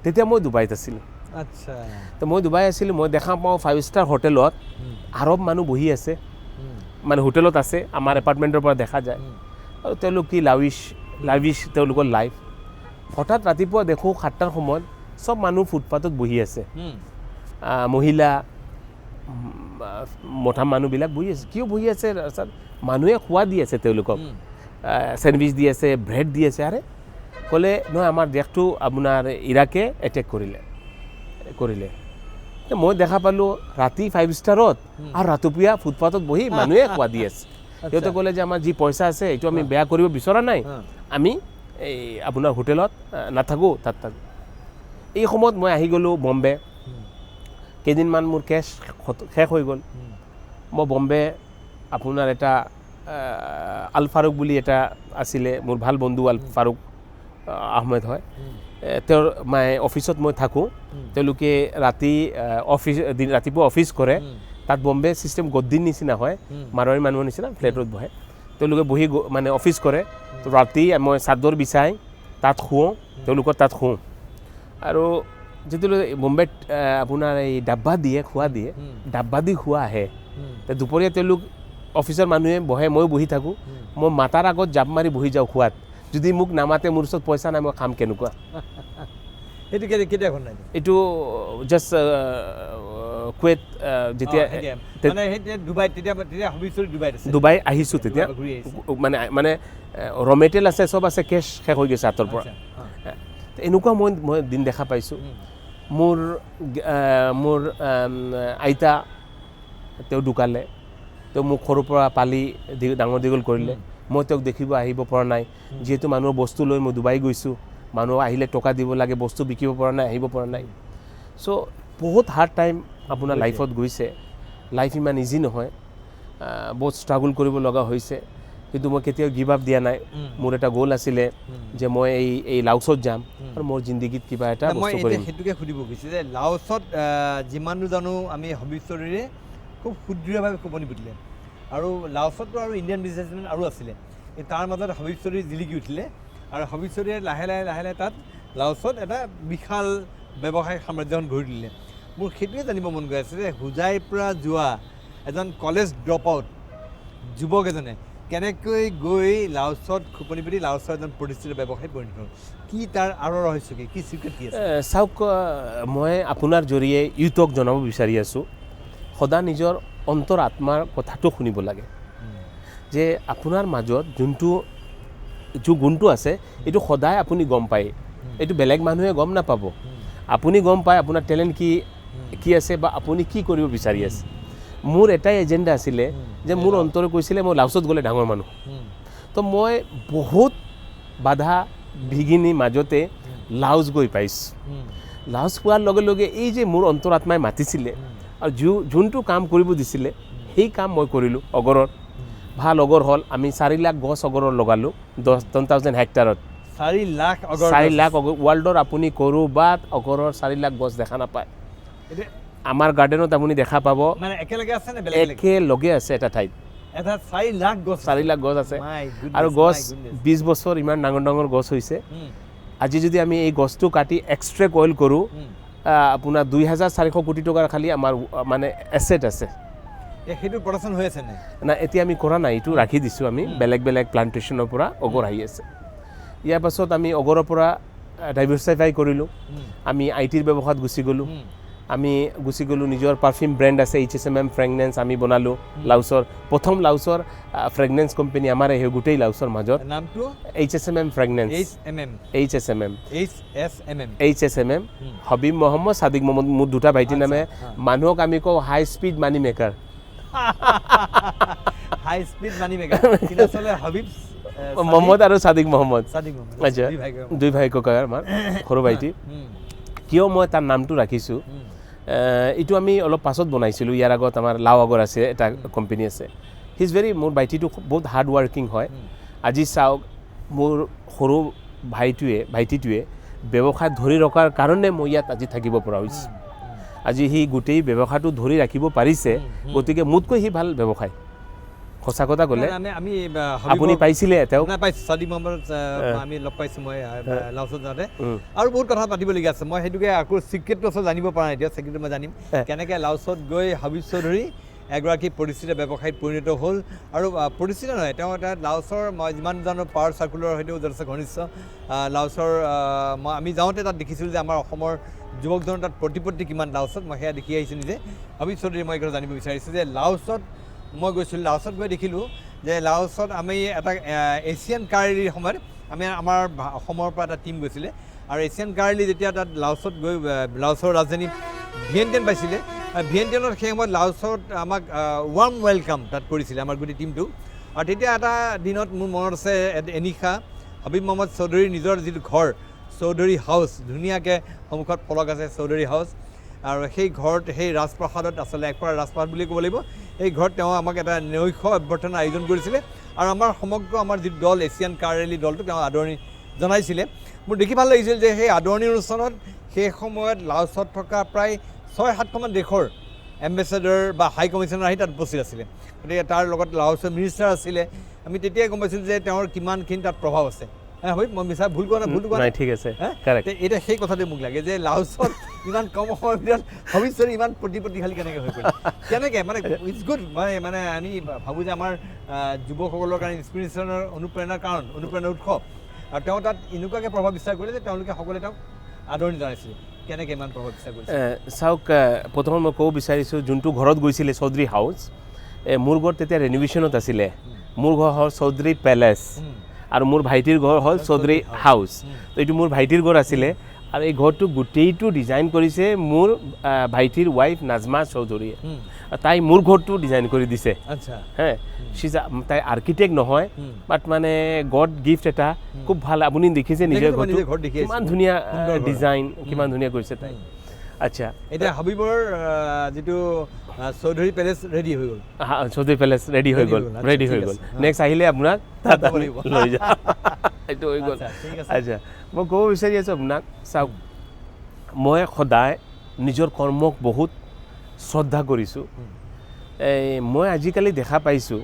তেতিয়া মই ডুবাইত আছিলোঁ আচ্ছা তো মই ডুবাই আছিলোঁ মই দেখা পাওঁ 5 ষ্টাৰ হোটেলত আৰৱ মানুহ বহি আছে মানে হোটেলত আছে আমাৰ এপাৰ্টমেণ্টৰ পৰা দেখা যায় আৰু তেওঁলোক কি লাভিছ তেওঁলোকৰ লাইফ হঠাৎ ৰাতিপুৱা দেখোঁ 7টাৰ সময়ত চব মানুহ ফুটপাথত বহি আছে মহিলা মঠা মানুহবিলাক বহি আছে কিয় বহি আছে ৰাস্তাত মানুহে খোৱা দি আছে তেওঁলোকক চেণ্ডউইচ দি আছে ব্ৰেড দি আছে আৰে ক'লে নহয় আমাৰ দেশটো আপোনাৰ ইৰাকে এটেক কৰিলে মই দেখা পালোঁ ৰাতি 5 ষ্টাৰত আৰু ৰাতিপুৱা ফুটপাথত বহি মানুহে খোৱা দি আছে সিহঁতে ক'লে যে আমাৰ যি পইচা আছে এইটো আমি বেয়া কৰিব বিচৰা নাই আমি এই আপোনাৰ হোটেলত নাথাকোঁ তাত থাকোঁ এই সময়ত মই আহি গ'লোঁ বম্বে কেইদিনমান মোৰ কেছ শেষ হৈ গ'ল মই বম্বে আপোনাৰ এটা আল ফাৰুক বুলি এটা আছিলে মোৰ ভাল বন্ধু আল ফাৰুক আহমেদ হয় তেওঁৰ অফিচত মই থাকোঁ তেওঁলোকে ৰাতিপুৱা অফিচ কৰে তাত বম্বে ছিষ্টেম গদ্দিৰ নিচিনা হয় মাৰোৱাৰী মানুহৰ নিচিনা ফ্লেটত বহে তেওঁলোকে বহি মানে অফিচ কৰে তো ৰাতি মই চাদৰ বিছাই তাত শুওঁ তেওঁলোকৰ তাত শুওঁ আৰু যেতিয়ালৈ বম্বেত আপোনাৰ এই ডাব্বা দিয়ে খোৱা দিয়ে ডাব্বা দি খোৱা আহে দুপৰীয়া তেওঁলোক অফিচৰ মানুহে বহে ময়ো বহি থাকোঁ মই মাতাৰ আগত জাপ মাৰি বহি যাওঁ খোৱাত যদি মোক নামাতে মোৰ ওচৰত পইচা নাই মই খাম কেনেকুৱা সেইটো কেতিয়া ঘটনা এইটো জাষ্ট কুৱেইট যেতিয়া ডুবাই আহিছোঁ তেতিয়া মানে ৰ মেটেৰিয়েল আছে চব আছে কেছ শেষ হৈ গৈছে হাতৰ পৰা এনেকুৱা মই দিন দেখা পাইছোঁ মোৰ আইতা তেওঁ ঢুকালে তেওঁ মোক সৰুৰ পৰা পালি ডাঙৰ দীঘল কৰিলে মই তেওঁক দেখিব আহিব পৰা নাই যিহেতু মানুহৰ বস্তু লৈ মই ডুবাই গৈছোঁ মানুহ আহিলে টকা দিব লাগে বস্তু বিকিব পৰা নাই আহিব পৰা নাই চ' বহুত হাৰ্ড টাইম আপোনাৰ লাইফত গৈছে লাইফ ইমান ইজি নহয় বহুত ষ্ট্ৰাগল কৰিব লগা হৈছে কিন্তু মই কেতিয়াও গিভ আপ দিয়া নাই মোৰ এটা গ'ল আছিলে যে মই এই লাউছত যাম আৰু মোৰ জিন্দগীত কিবা এটা বস্তু কৰিম সেইটোকে সুধিব গৈছে যে লাউছত যিমান জানো আমি হবিশ্বৰীৰে খুব সুদৃঢ়ভাৱে খোপনি পুতিলে আৰু লাউছততো আৰু ইণ্ডিয়ান বিজনেছমেন আৰু আছিলে তাৰ মাজত হবিশ্বৰী জিলিকি উঠিলে আৰু হবিশ্বৰীয়ে লাহে লাহে তাত লাউছত এটা বিশাল ব্যৱসায় সাম্ৰাজ্যখন গঢ়ি দিলে মোৰ সেইটোৱে জানিব মন গৈ আছে যে হোজাইৰ পৰা যোৱা এজন কলেজ ড্ৰপ আউট যুৱক এজনে কেনেকৈ গৈ লাউছত খোপনি পুতি লাউছৰ এজন প্ৰতিষ্ঠিত ব্যৱসায়ী পৰিণত হ'ল কি তাৰ আঁৰৰ ৰহস্য কি চিক্ৰেট কি আছে চাওক মই আপোনাৰ জৰিয়ে ইউথক জনাব বিচাৰি আছোঁ সদায় নিজৰ অন্তৰ আত্মাৰ কথাটো শুনিব লাগে যে আপোনাৰ মাজত যোনটো গুণটো আছে এইটো সদায় আপুনি গম পায় এইটো বেলেগ মানুহে গম নাপাব আপুনি গম পায় আপোনাৰ টেলেণ্ট কি আছে বা আপুনি কি কৰিব বিচাৰি আছে মোৰ এটাই এজেণ্ডা আছিলে যে মোৰ অন্তৰে কৈছিলে মই লাউছত গ'লে ডাঙৰ মানুহ তো মই বহুত বাধা বিঘিনি মাজতে লাউছ গৈ পাইছোঁ লাউছ পোৱাৰ লগে লগে এই যে মোৰ অন্তৰ আত্মাই মাতিছিলে আৰু যোনটো কাম কৰিব দিছিলে সেই কাম মই কৰিলোঁ অগৰৰ ভাল অগৰ হ'ল আমি 4 লাখ গছ অগৰৰ লগালোঁ 10,000 হেক্টাৰত 4 লাখ অগৰ ৱৰ্ল্ডৰ আপুনি ক'ৰবাত অগৰৰ 4 লাখ গছ দেখা নাপায় আমাৰ গাৰ্ডেনত আপুনি দেখা পাব মানে একেলগে আছে এটা ঠাইত এটা 4 লাখ গছ আছে আৰু গছ 20 বছৰ ইমান ডাঙৰ গছ হৈছে আজি যদি আমি এই গছটো কাটি এক্সট্ৰেক্ট অইল কৰোঁ আপোনাৰ 2,400 কোটি টকাৰ খালি আমাৰ মানে এছেট আছে সেইটো প্ৰডাকশ্যন হৈ আছে না এতিয়া আমি কৰা নাই এইটো ৰাখি দিছোঁ আমি বেলেগ প্লাণ্টেশ্যনৰ পৰা অগৰ আহি আছে ইয়াৰ পাছত আমি অগৰৰ পৰা ডাইভাৰ্চিফাই কৰিলোঁ আমি আই টিৰ ব্যৱসায়ত গুচি গ'লোঁ আমি গুচি গ'লোঁ নিজৰ পাৰফিউম ব্ৰেণ্ড আছে HSMM ফ্ৰেগনেন্স আমি বনালোঁ লাউচৰ প্ৰথম লাউচৰ ফ্ৰেগনেন্স কোম্পানী আমাৰ সেই গোটেই লাউচৰ মাজত নামটো HSMM ফ্ৰেগনেন্স HSMM হবিব মহম্মদ সাদিক মহম্মদ মোৰ দুটা ভাইটিৰ নামে মানুহক আমি কওঁ হাই স্পীড মানি মেকাৰ হাই স্পীড মানি মেকাৰ কিন্তু আসলে হবিব মহম্মদ আৰু সাদিক মহম্মদ আচ্ছা দুই ভাই ককাই আমাৰ সৰু ভাইটি কিয় মই তাৰ নামটো ৰাখিছোঁ এইটো আমি অলপ পাছত বনাইছিলোঁ ইয়াৰ আগত আমাৰ লাও আগৰ আছে এটা কোম্পানী আছে হিজ ভেৰি মোৰ ভাইটিটো বহুত হাৰ্ড ৱাৰ্কিং হয় আজি চাওক মোৰ সৰু ভাইটিটোৱে ব্যৱসায় ধৰি ৰখাৰ কাৰণে মই ইয়াত আজি থাকিব পৰা হৈছোঁ আজি সি গোটেই ব্যৱসায়টো ধৰি ৰাখিব পাৰিছে গতিকে মোতকৈ সি ভাল ব্যৱসায় সঁচা কথা ক'লে আপুনি পাইছিলে তেওঁক পাইছোঁ সাদিক মহম্মদ আমি লগ পাইছোঁ মই লাউচত যাওঁতে আৰু বহুত কথা পাতিবলগীয়া আছে মই সেইটোকে আকৌ ছিক্ৰেটটো আচলতে জানিব পৰা নাই এতিয়া ছিক্ৰেটটো মই জানিম কেনেকৈ লাউচত গৈ হবিব চৌধুৰী এগৰাকী প্ৰতিষ্ঠিত ব্যৱসায়ীত পৰিণত হ'ল আৰু প্ৰতিষ্ঠিত নহয় তেওঁ এটা লাউচৰ মই যিমান জানো পাৱাৰ চাৰ্কুলৰ সৈতে যথেষ্ট ঘনিষ্ঠ লাউচৰ আমি যাওঁতে তাত দেখিছিলোঁ যে আমাৰ অসমৰ যুৱকজনৰ তাত প্ৰতিপত্তি কিমান লাউচত মই সেয়া দেখি আহিছোঁ নিজে হবিব চৌধুৰী মই এইটো জানিব বিচাৰিছোঁ যে লাউচত মই গৈছিলোঁ লাউচত গৈ দেখিলোঁ যে লাউচত আমি এটা এছিয়ান কাৰ ৰেলীৰ সময়ত আমাৰ অসমৰ পৰা এটা টীম গৈছিলে আৰু এছিয়ান কাৰ ৰেলী যেতিয়া তাত লাউচত গৈ লাউচৰ ৰাজধানী ভিয়েণ্টিয়ান পাইছিলে ভিয়েণ্টিয়ানত সেই সময়ত লাউচত আমাক ৱাৰ্ম ৱেলকাম তাত কৰিছিলে আমাৰ গোটেই টীমটো আৰু তেতিয়া এটা দিনত মোৰ মনত আছে এনিশা হবিব মহম্মদ চৌধুৰীৰ নিজৰ যিটো ঘৰ চৌধুৰী হাউচ ধুনীয়াকৈ সন্মুখত ফলক আছে চৌধুৰী হাউচ আৰু সেই ঘৰত সেই ৰাজপ্ৰসাদত আচলতে একপাৰ ৰাজপ্ৰসাদ বুলি ক'ব লাগিব এই ঘৰত তেওঁ আমাক এটা নৈশ অভ্যৰ্থনা আয়োজন কৰিছিলে আৰু আমাৰ সমগ্ৰ আমাৰ যিটো দল এছিয়ান কাৰ ৰেলী দলটো তেওঁ আদৰণি জনাইছিলে মোৰ দেখি ভাল লাগিছিল যে সেই আদৰণি অনুষ্ঠানত সেই সময়ত লাউচত থকা প্ৰায় 6-7খন দেশৰ এম্বেচাডৰ বা হাই কমিশ্যনাৰ আহি তাত উপস্থিত আছিলে গতিকে তাৰ লগত লাউচৰ মিনিষ্টাৰ আছিলে আমি তেতিয়াই গম পাইছিলোঁ যে তেওঁৰ কিমানখিনি তাত প্ৰভাৱ আছে হয় মই মিছা ভুল কোৱা নাই ঠিক আছে এতিয়া সেই কথাটোৱে মোক লাগে যে লাউচত ইমান কম সময়ৰ ভিতৰত হবিব চৌধুৰী ইমান প্ৰতিপত্তিশালী কেনেকৈ হৈ পৰিল কেনেকৈ মানে ইটছ গুড মানে আমি ভাবোঁ যে আমাৰ যুৱকসকলৰ কাৰণে ইনস্পিৰেশ্যনৰ অনুপ্ৰেৰণাৰ উৎস আৰু তেওঁ তাত এনেকুৱাকৈ প্ৰভাৱ বিস্তাৰ কৰিলে যে তেওঁলোকে সকলোৱে তেওঁক আদৰণি জনাইছিল কেনেকৈ ইমান প্ৰভাৱ বিস্তাৰ কৰিছে চাওক প্ৰথমে মই ক'ব বিচাৰিছোঁ যোনটো ঘৰত গৈছিলে চৌধুৰী হাউচ মোৰ ঘৰ তেতিয়া ৰেনোভেশ্যনত আছিলে মোৰ ঘৰ হ'ল চৌধুৰী পেলেচ আৰু মোৰ ভাইটিৰ ঘৰ হ'ল চৌধুৰী হাউচ তো এইটো মোৰ ভাইটিৰ ঘৰ আছিলে আৰু এই ঘৰটো গোটেইটো ডিজাইন কৰিছে মোৰ ভাইটিৰ ৱাইফ নাজমা চৌধুৰীয়ে তাই মোৰ ঘৰটো ডিজাইন কৰি দিছে হে তাই আৰ্কিটেক্ট নহয় বাট মানে গড গিফ্ট এটা খুব ভাল আপুনি দেখিছে নিজৰ ঘৰটো কিমান ধুনীয়া ডিজাইন কিমান ধুনীয়া কৰিছে তাই আচ্ছা এতিয়া হবিবৰ যিটো চৌধুৰী পেলেচ ৰেডি হৈ গ'ল চৌধুৰী পেলেচ ৰেডি হৈ গ'ল নেক্সট আহিলে আপোনাক লৈ যাম এইটো হৈ গ'ল আচ্ছা মই ক'ব বিচাৰি আছোঁ আপোনাক চাওক মই সদায় নিজৰ কৰ্মক বহুত শ্ৰদ্ধা কৰিছোঁ মই আজিকালি দেখা পাইছোঁ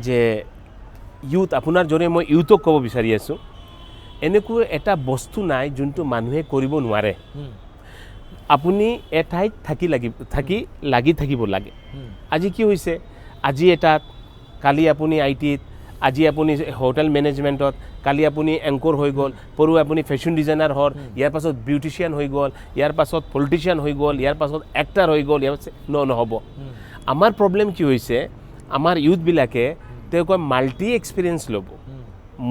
যে ইউথ আপোনাৰ জৰিয়তে মই ইউথক ক'ব বিচাৰি আছোঁ এনেকুৱা এটা বস্তু নাই যোনটো মানুহে কৰিব নোৱাৰে আপুনি এঠাইত লাগি থাকিব লাগে আজি কি হৈছে আজি এটাত কালি আপুনি ITত আজি আপুনি হোটেল মেনেজমেণ্টত কালি আপুনি এংকৰ হৈ গ'ল পৰু আপুনি ফেশ্বন ডিজাইনাৰ হ'ল ইয়াৰ পাছত বিউটিচিয়ান হৈ গ'ল ইয়াৰ পাছত পলিটিচিয়ান হৈ গ'ল ইয়াৰ পাছত এক্টাৰ হৈ গ'ল ইয়াৰ পাছত নহ'ব আমাৰ প্ৰব্লেম কি হৈছে আমাৰ ইউথবিলাকে তেওঁলোকে মাল্টি এক্সপিৰিয়েঞ্চ ল'ব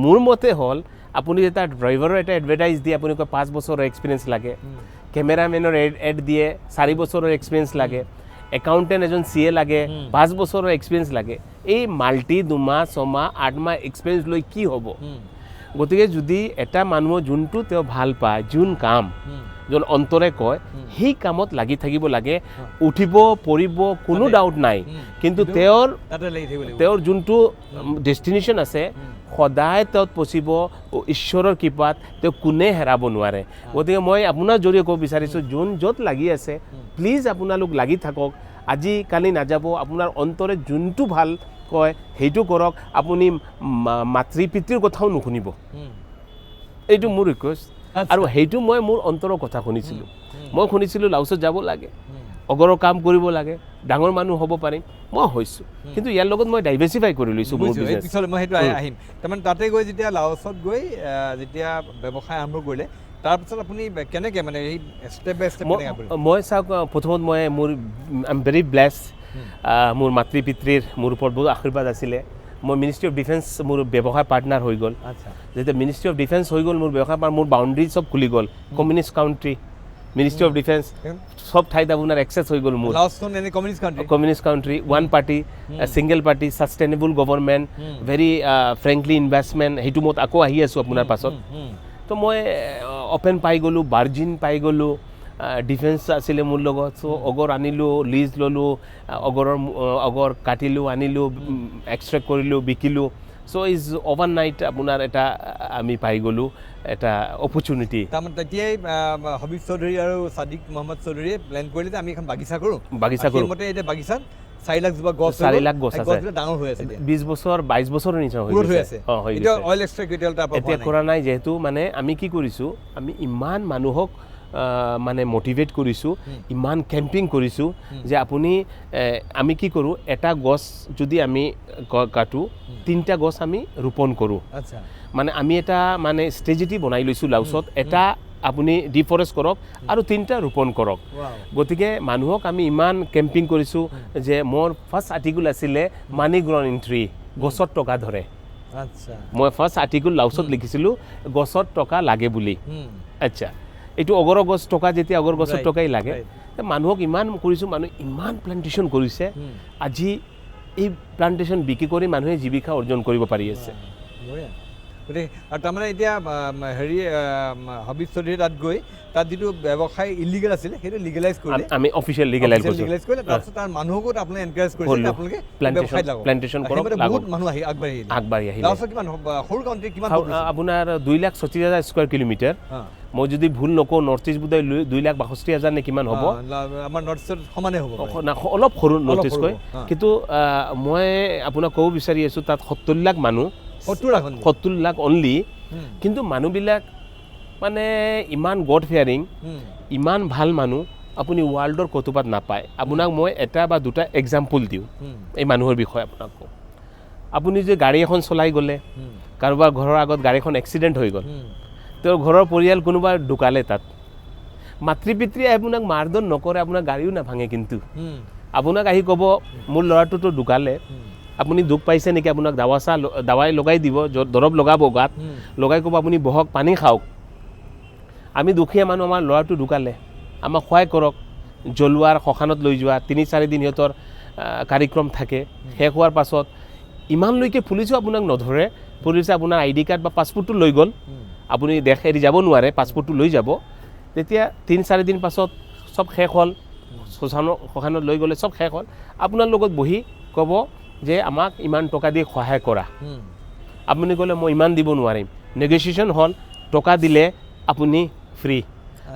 মোৰ মতে হ'ল আপুনি এটা ড্ৰাইভাৰৰ এটা এডভাৰটাইজ দিয়ে আপুনি কয় 5 বছৰৰ এক্সপিৰিয়েঞ্চ লাগে কেমেৰামেনৰ এড দিয়ে 4 বছৰৰ এক্সপিৰিয়েঞ্চ লাগে একাউণ্টেণ্ট এজন CA লাগে 5 বছৰৰ এক্সপিৰিয়েঞ্চ লাগে এই মাল্টি 2 মাহ 6 মাহ 8 মাহ এক্সপিৰিয়েঞ্চ লৈ কি হ'ব গতিকে যদি এটা মানুহ যোনটো তেওঁ ভাল পায় যোন কাম যোন অন্তৰে কয় সেই কামত লাগি থাকিব লাগে উঠিব পৰিব কোনো ডাউট নাই কিন্তু তেওঁৰ যোনটো ডেষ্টিনেশ্যন আছে সদায় তেওঁত পচিব ঈশ্বৰৰ কৃপাত তেওঁ কোনে হেৰাব নোৱাৰে গতিকে মই আপোনাৰ জৰিয়তে ক'ব বিচাৰিছোঁ যোন য'ত লাগি আছে প্লিজ আপোনালোক লাগি থাকক আজি কালি নাযাব আপোনাৰ অন্তৰে যোনটো ভাল কয় সেইটো কৰক আপুনি মাতৃ পিতৃৰ কথাও নুশুনিব এইটো মোৰ ৰিকুৱেষ্ট আৰু সেইটো মই মোৰ অন্তৰৰ কথা শুনিছিলোঁ মই শুনিছিলোঁ লাউচত যাব লাগে অগৰৰ কাম কৰিব লাগে ডাঙৰ মানুহ হ'ব পাৰিম মই হৈছোঁ কিন্তু ইয়াৰ লগত মই ডাইভাৰ্চিফাই কৰি লৈছোঁ মোৰ বিজনেছ মই সেইটো আহিম তাৰমানে তাতে গৈ যেতিয়া লাউচত গৈ যেতিয়া ব্যৱসায় আৰম্ভ কৰিলে তাৰপিছত আপুনি কেনেকৈ মানে এই ষ্টেপ বাই ষ্টেপ কেনেকৈ আপুনি মই চাওক প্ৰথমত মই মোৰ আই এম ভেৰি ব্লেছ মোৰ মাতৃ পিতৃৰ মোৰ ওপৰত বহুত আশীৰ্বাদ আছিলে মই মিনিষ্ট্ৰী অফ ডিফেন্স মোৰ ব্যৱসায় পাৰ্টনাৰ হৈ গ'ল আচ্ছা যেতিয়া মিনিষ্ট্ৰী অফ ডিফেন্স হৈ গ'ল মোৰ ব্যৱসায় মোৰ বাউণ্ডেৰী চব খুলি গ'ল communist country ministry of defence সব ঠাইত আপোনাৰ এক্সেছ হৈ গ'ল মোৰ লাওছখন এনে communist country one party single party sustainable government very frankly investment সেইটো মত আকৌ আহি আছোঁ আপোনাৰ পাছত তো মই অপেন পাই গ'লোঁ বাৰ্জিন পাই গ'লোঁ ডিফেন্স আছিলে মোৰ লগত চ' অগৰ আনিলোঁ লিজ ল'লোঁ অগৰ কাটিলোঁ আনিলোঁ এক্সট্ৰেক্ট কৰিলোঁ বিকিলোঁ চ' ইজ অভাৰ নাইট আপোনাৰ এটা আমি পাই গ'লোঁ এটা অপৰচুনিটি তাৰমানে তেতিয়াই হবিব চৌধুৰী আৰু ছাদিক মহম্মদ চৌধুৰীয়ে প্লেন কৰিলে যে আমি এখন বাগিচা কৰোঁ সেইমতে এতিয়া বাগিচাত 4 লাখ জোপা গছ 4 লাখ গছ আছে ডাঙৰ হৈ আছে 20 বছৰ 22 বছৰৰ নিচিনা হৈ আছে এতিয়া অইল এক্সট্ৰেক্ট এতিয়া কৰা নাই যিহেতু মানে আমি কি কৰিছোঁ আমি ইমান মানুহক মানে মটিভেট কৰিছোঁ ইমান কেম্পিং কৰিছোঁ যে আপুনি আমি কি কৰোঁ এটা গছ যদি আমি কাটো 3টা গছ আমি ৰোপণ কৰোঁ আচ্ছা মানে আমি এটা মানে ষ্ট্ৰেটেজি বনাই লৈছোঁ লাউচত এটা আপুনি ডিফৰেষ্ট কৰক আৰু 3টা ৰোপণ কৰক গতিকে মানুহক আমি ইমান কেম্পিং কৰিছোঁ যে মোৰ ফাৰ্ষ্ট আৰ্টিকল আছিলে মানি গ্ৰন ইন ট্ৰী গছত টকা ধৰে আচ্ছা মই ফাৰ্ষ্ট আৰ্টিকল লাউচত লিখিছিলোঁ গছত টকা লাগে বুলি আচ্ছা এইটো অগৰ গছ টকা যেতিয়া অগৰ গছত টকাই লাগে মানুহক ইমান কৰিছোঁ মানুহ ইমান প্লান্টেশ্যন কৰিছে আজি এই প্লান্টেশ্যন বিক্ৰী কৰি মানুহে জীৱিকা অৰ্জন কৰিব পাৰি আছে গতিকে আৰু তাৰমানে এতিয়া হেৰি হবিব চৌধুৰী তাত গৈ তাত যিটো ব্যৱসায় ইলিগেল আছিলে সেইটো লিগেলাইজ কৰিলে আমি অফিচিয়েল লিগেলাইজ কৰিলে তাৰপিছত তাৰ মানুহকো আপোনালোকে এনকাৰেজ কৰিছে আপোনালোকে প্লান্টেশ্যন কৰক বহুত মানুহ আগবাঢ়ি আহিলে লাউচত কিমান সৰু কাউণ্ট্ৰি কিমান আপোনাৰ 2,36,000 স্কুৱাৰ কিলোমিটাৰ মই যদি ভুল নকওঁ নৰ্থ ইষ্ট বোধহয় 2,62,000 নে কিমান হ'ব আমাৰ নৰ্থ ইষ্টত সমানে হ'ব অলপ সৰু নৰ্থ ইষ্টকৈ কিন্তু মই আপোনাক ক'ব বিচাৰি আছোঁ তাত 70 লাখ মানুহ 70 লাখ অনলি কিন্তু মানুহবিলাক মানে ইমান গড ফেয়াৰিং ইমান ভাল মানুহ আপুনি ৱৰ্ল্ডৰ ক'তোবাত নাপায় আপোনাক মই এটা বা দুটা এক্সাম্পল দিওঁ এই মানুহৰ বিষয়ে আপোনাক কওঁ আপুনি যে গাড়ী এখন চলাই গ'লে কাৰোবাৰ ঘৰৰ আগত গাড়ীখন এক্সিডেণ্ট হৈ গ'ল তেওঁৰ ঘৰৰ পৰিয়াল কোনোবা ঢুকালে তাত মাতৃ পিতৃয়ে আপোনাক মাৰধৰ নকৰে আপোনাৰ গাড়ীও নাভাঙে কিন্তু আপোনাক আহি ক'ব মোৰ ল'ৰাটোতো ঢুকালে আপুনি দুখ পাইছে নেকি আপোনাক দাৱাই লগাই দিব দৰৱ লগাব গাত লগাই ক'ব আপুনি বহক পানী খাওক আমি দুখীয়া মানুহ আমাৰ ল'ৰাটো ঢুকালে আমাক সহায় কৰক জ্বলোৱাৰ শশানত লৈ যোৱা 3-4 দিন সিহঁতৰ কাৰ্যক্ৰম থাকে শেষ হোৱাৰ পাছত ইমানলৈকে পুলিচেও আপোনাক নধৰে পুলিচে আপোনাৰ ID কাৰ্ড বা পাছপৰ্টটো লৈ গ'ল আপুনি দেশ এৰি যাব নোৱাৰে পাছপৰ্টটো লৈ যাব তেতিয়া 3-4 দিন পাছত চব শেষ হ'ল শশানত লৈ গ'লে চব শেষ হ'ল আপোনাৰ লগত বহি ক'ব যে আমাক ইমান টকা দি সহায় কৰা আপুনি ক'লে মই ইমান দিব নোৱাৰিম নেগোচিয়েশ্যন হ'ল টকা দিলে আপুনি ফ্ৰী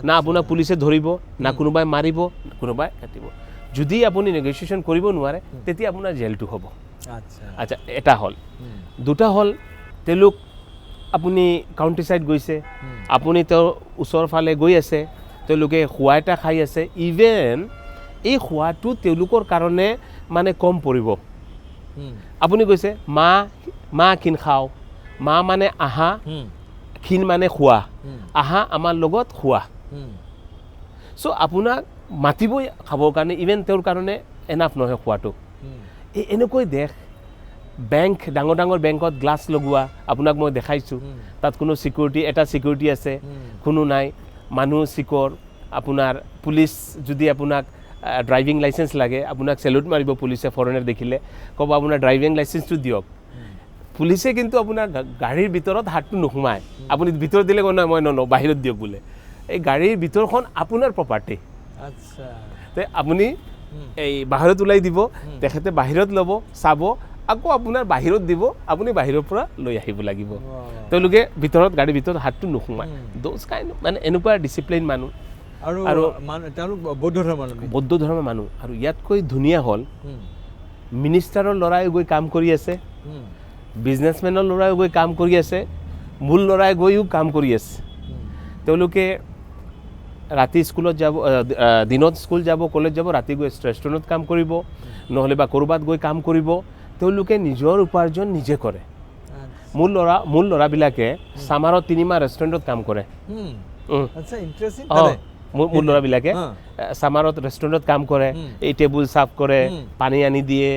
না আপোনাক পুলিচে ধৰিব না কোনোবাই মাৰিব কোনোবাই কাটিব যদি আপুনি নেগোচিয়েশ্যন কৰিব নোৱাৰে তেতিয়া আপোনাৰ জেলটো হ'ব আচ্ছা এটা হ'ল দুটা হ'ল তেওঁলোক আপুনি কাউণ্ট্ৰি ছাইড গৈছে আপুনি তেওঁৰ ওচৰৰ ফালে গৈ আছে তেওঁলোকে খোৱা এটা খাই আছে ইভেন এই খোৱাটো তেওঁলোকৰ কাৰণে মানে কম পৰিব আপুনি কৈছে মা খিন খাওঁ মা মানে আহা খিন মানে খোৱা আহা আমাৰ লগত খোৱা চ' আপোনাক মাতিবই খাবৰ কাৰণে ইভেন তেওঁৰ কাৰণে এনাফ নহয় খোৱাটো এই এনেকৈ দেশ বেংক ডাঙৰ ডাঙৰ বেংকত গ্লাছ লগোৱা আপোনাক মই দেখাইছোঁ তাত কোনো এটা চিকিউৰিটি আছে কোনো নাই মানুহ চিকৰ আপোনাৰ পুলিচ যদি আপোনাক ড্ৰাইভিং লাইচেন্স লাগে আপোনাক চেলুট মাৰিব পুলিচে ফৰেনাৰ দেখিলে ক'ব আপোনাৰ ড্ৰাইভিং লাইচেন্সটো দিয়ক পুলিচে কিন্তু আপোনাৰ গাড়ীৰ ভিতৰত হাতটো নোসোমায় আপুনি ভিতৰত দিলে নহয় মই নলওঁ বাহিৰত দিয়ক বোলে এই গাড়ীৰ ভিতৰখন আপোনাৰ প্ৰপাৰ্টি আচ্ছা তে আপুনি এই বাহিৰত ওলাই দিব তেখেতে বাহিৰত ল'ব চাব আকৌ আপোনাৰ বাহিৰত দিব আপুনি বাহিৰৰ পৰা লৈ আহিব লাগিব তেওঁলোকে ভিতৰত গাড়ীৰ ভিতৰত হাতটো নোসোমায় দ'জ কাইণ্ড মানে এনেকুৱা ডিচিপ্লিন মানুহ আৰু তেওঁলোক বৌদ্ধ ধৰ্মৰ মানুহ আৰু ইয়াতকৈ ধুনীয়া হ'ল মিনিষ্টাৰৰ ল'ৰাই গৈ কাম কৰি আছে বিজনেছমেনৰ ল'ৰাই গৈ কাম কৰি আছে মূল ল'ৰাই গৈও কাম কৰি আছে তেওঁলোকে ৰাতি স্কুলত যাব দিনত স্কুল যাব কলেজ যাব ৰাতি গৈ ৰেষ্টুৰেণ্টত কাম কৰিব নহ'লে বা ক'ৰবাত গৈ কাম কৰিব তেওঁলোকে নিজৰ উপাৰ্জন নিজে কৰে মূল ল'ৰাবিলাকে ছামাৰত 3 মাহ ৰেষ্টুৰেণ্টত কাম কৰে আচ্ছা ইন্টাৰেস্টিং মোৰ ল'ৰাবিলাকে ছামাৰত ৰেষ্টুৰেণ্টত কাম কৰে এই টেবুল চাফ কৰে পানী আনি দিয়ে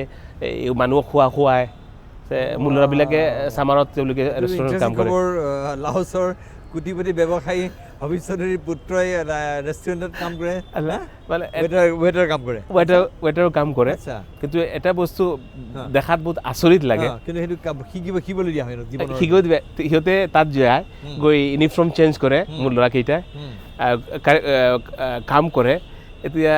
এই মানুহক খুৱায় মোৰ ল'ৰাবিলাকে ছামাৰত তেওঁলোকে ৰেষ্টুৰেণ্টত কাম কৰে লাওছৰ কোটিপতি ব্যৱসায়ী ভৱিষ্যতৰ পুত্ৰই ৰেষ্টুৰেণ্টত কাম কৰে মানে ৱেটাৰ কাম কৰে ৱেটাৰৰ কাম কৰে কিন্তু এটা বস্তু দেখাত বহুত আচৰিত লাগে কিন্তু সেইটো শিকিবলৈ দিয়া হয় সিহঁতে তাত যায় গৈ ইউনিফৰ্ম চেঞ্জ কৰে মোৰ ল'ৰাকেইটাই কাম কৰে এতিয়া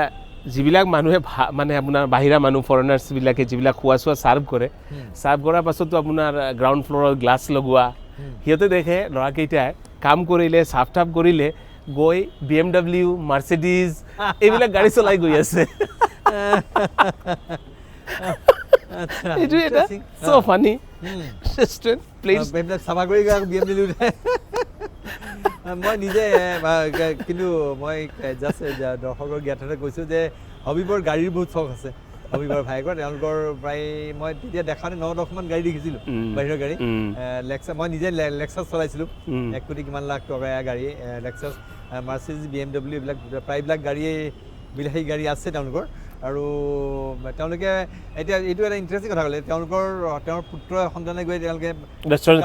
যিবিলাক মানুহে মানে আপোনাৰ বাহিৰা মানুহ ফৰেনাৰ্ছবিলাকে যিবিলাক খোৱা চোৱা ছাৰ্ভ কৰাৰ পাছতো আপোনাৰ গ্ৰাউণ্ড ফ্ল'ৰৰ গ্লাছ লগোৱা সিহঁতে দেখে ল'ৰাকেইটাই কাম কৰিলে চাফ টাফ কৰিলে গৈ BMW মাৰ্চিডিজ এইবিলাক গাড়ী চলাই গৈ আছে এইটো এটা চ' ফানি ৰেষ্টুৰেণ্ট প্লেচ চাফা কৰি BMW মই নিজে কিন্তু মই জাষ্ট দৰ্শকৰ জ্ঞাততে কৈছোঁ যে হবিবৰ গাড়ীৰ বহুত চখ আছে হবিবৰ ভাইকৰ তেওঁলোকৰ প্ৰায় মই তেতিয়া দেখা 9-10মান গাড়ী দেখিছিলোঁ বাহিৰৰ গাড়ী লেক্সাছ মই নিজে লেক্সাছ চলাইছিলোঁ 1 কোটি কিমান লাখ টকা গাড়ী লেক্সাছ মাৰ্চিডিজ BMW এইবিলাক প্ৰায়বিলাক গাড়ীয়ে বিলাহী গাড়ী আছে তেওঁলোকৰ আৰু তেওঁলোকে এতিয়া এইটো এটা ইণ্টাৰেষ্টিং কথা ক'লে তেওঁৰ পুত্ৰ সন্তানে গৈ তেওঁলোকে ৰেষ্টুৰেণ্ট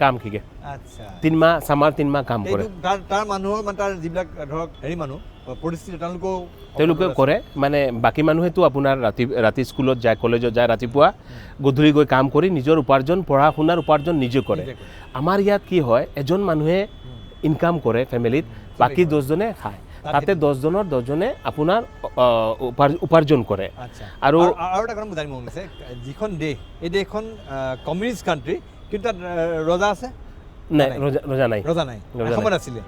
কাম শিকে আচ্ছা 3 মাহ ছামাৰ 3 মাহ কাম কৰে তাৰ মানুহৰ মানে তাৰ যিবিলাক ধৰক মানুহ পৰিস্থিতি তেওঁলোকে কৰে মানে বাকী মানুহেতো আপোনাৰ ৰাতি স্কুলত যায় কলেজত যায় ৰাতিপুৱা গধূলি গৈ কাম কৰি নিজৰ উপাৰ্জন পঢ়া শুনাৰ উপাৰ্জন নিজে কৰে আমাৰ ইয়াত কি হয় এজন মানুহে ইনকাম কৰে ফেমিলিত বাকী 10জনে খায় তাতে 10জনৰ 10জনে আপোনাৰ উপাৰ্জন কৰে আৰু এটা কথা বুজাই মন আছে যিখন দেশ এই দেশখন কমিউনিষ্ট কাণ্ট্ৰি কিন্তু তাত ৰজা আছে নাই ৰজা নাই এসময়ত আছিলে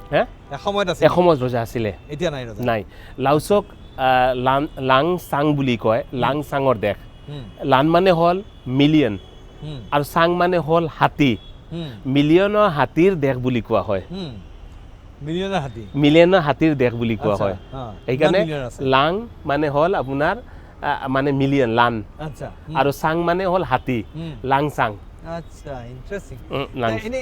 এসময়ত ৰজা আছিলে এতিয়া নাই লাওছক লাং চাং বুলি কয় লাং চাঙৰ দেশ লান মানে হ'ল মিলিয়ন আৰু চাং মানে হ'ল হাতী মিলিয়নৰ হাতীৰ দেশ বুলি কোৱা হয় মিলিয়নৰ হাতীৰ দেশ বুলি কোৱা হয় সেইকাৰণে লাং মানে হ'ল আপোনাৰ মানে মিলিয়ন লান আৰু চাং মানে হ'ল হাতী লাং চাং আচ্ছা ইন্টাৰেস্টিং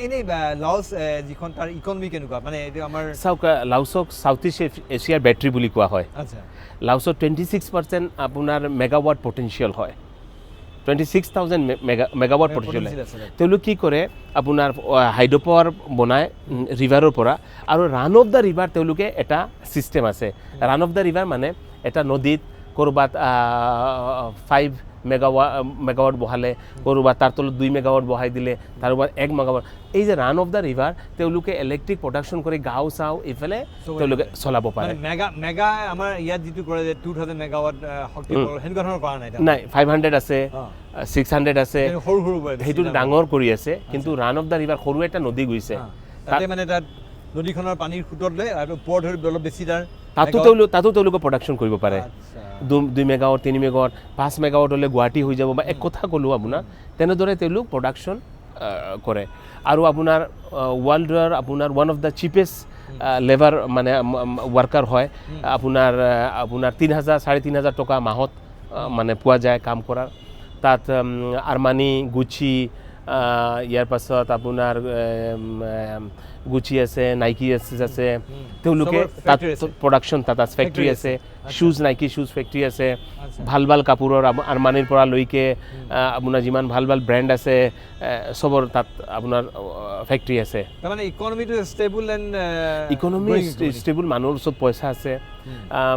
এনে লাওস যিখন তাৰ ইকনমি কেনেকুৱা মানে এইটো আমাৰ চাওক লাওছক সাউথ ইষ্ট এছিয়াৰ বেটাৰী বুলি কোৱা হয় আচ্ছা লাওছৰ 26% আপোনাৰ মেগাৱাট পটেনশিয়াল হয় 26,000 মেগাৱাট পটেনশিয়াল তেওঁলোক কি কৰে আপোনাৰ হাইড্ৰ পাৱাৰ বনায় ৰিভাৰৰ পৰা আৰু ৰান অফ দ্য ৰিভাৰ তেওঁলোকে এটা ছিষ্টেম আছে ৰান অফ দ্য ৰিভাৰ মানে এটা নদীত ক'ৰবাত 5 মেগাৱাট বহালে ক'ৰবাত তাৰ তলত 2 মেগাৱাট বহাই দিলে তাৰ ওপৰত 1 মেগাৱাট এই যে ৰান অফ দ্য ৰিভাৰ তেওঁলোকে ইলেক্ট্ৰিক প্ৰডাকশ্যন কৰি গাঁও চাও এইফালে তেওঁলোকে চলাব পাৰে মেগা আমাৰ ইয়াত যিটো কৰে যে 2000 মেগাৱাট শক্তি সেনেকুৱা ধৰণৰ কৰা নাই 500 আছে 600 আছে সেইটো ডাঙৰ কৰি আছে কিন্তু ৰান অফ দ্য ৰিভাৰ সৰু এটা নদী গৈছে তাতে মানে তাত নদীখনৰ পানীৰ খুঁটত লৈ আৰু ওপৰত ধৰি অলপ বেছি তাতো তেওঁলোকে প্ৰডাকশ্যন কৰিব পাৰে 2 মেগাৱাট 3 মেগাৱাট 5 মেগাৱাট হ'লে গুৱাহাটী হৈ যাব বা এক কথা ক'লোঁ আপোনাৰ তেনেদৰে তেওঁলোক প্ৰডাকশ্যন কৰে আৰু আপোনাৰ ৱৰ্ল্ডৰ আপোনাৰ one of the cheapest labour মানে ৱৰ্কাৰ হয় আপোনাৰ 3,000-3,500 টকা মাহত মানে পোৱা যায় কাম কৰাৰ তাত আৰমানী গুচি ইয়াৰ পাছত আপোনাৰ গুচি আছে নাইকি আছে তেওঁলোকে তাত প্ৰডাকশ্যন তাত ফেক্টৰী আছে শ্বুজ নাইকি শ্বুজ ফেক্টৰী আছে ভাল ভাল কাপোৰৰ আৰমানীৰ পৰা লৈকে আপোনাৰ যিমান ভাল ভাল ব্ৰেণ্ড আছে চবৰ তাত আপোনাৰ ফেক্টৰী আছে তাৰমানে ইকনমিটো ষ্টেবল এণ্ড ইকনমি ষ্টেবল মানুহৰ ওচৰত পইচা আছে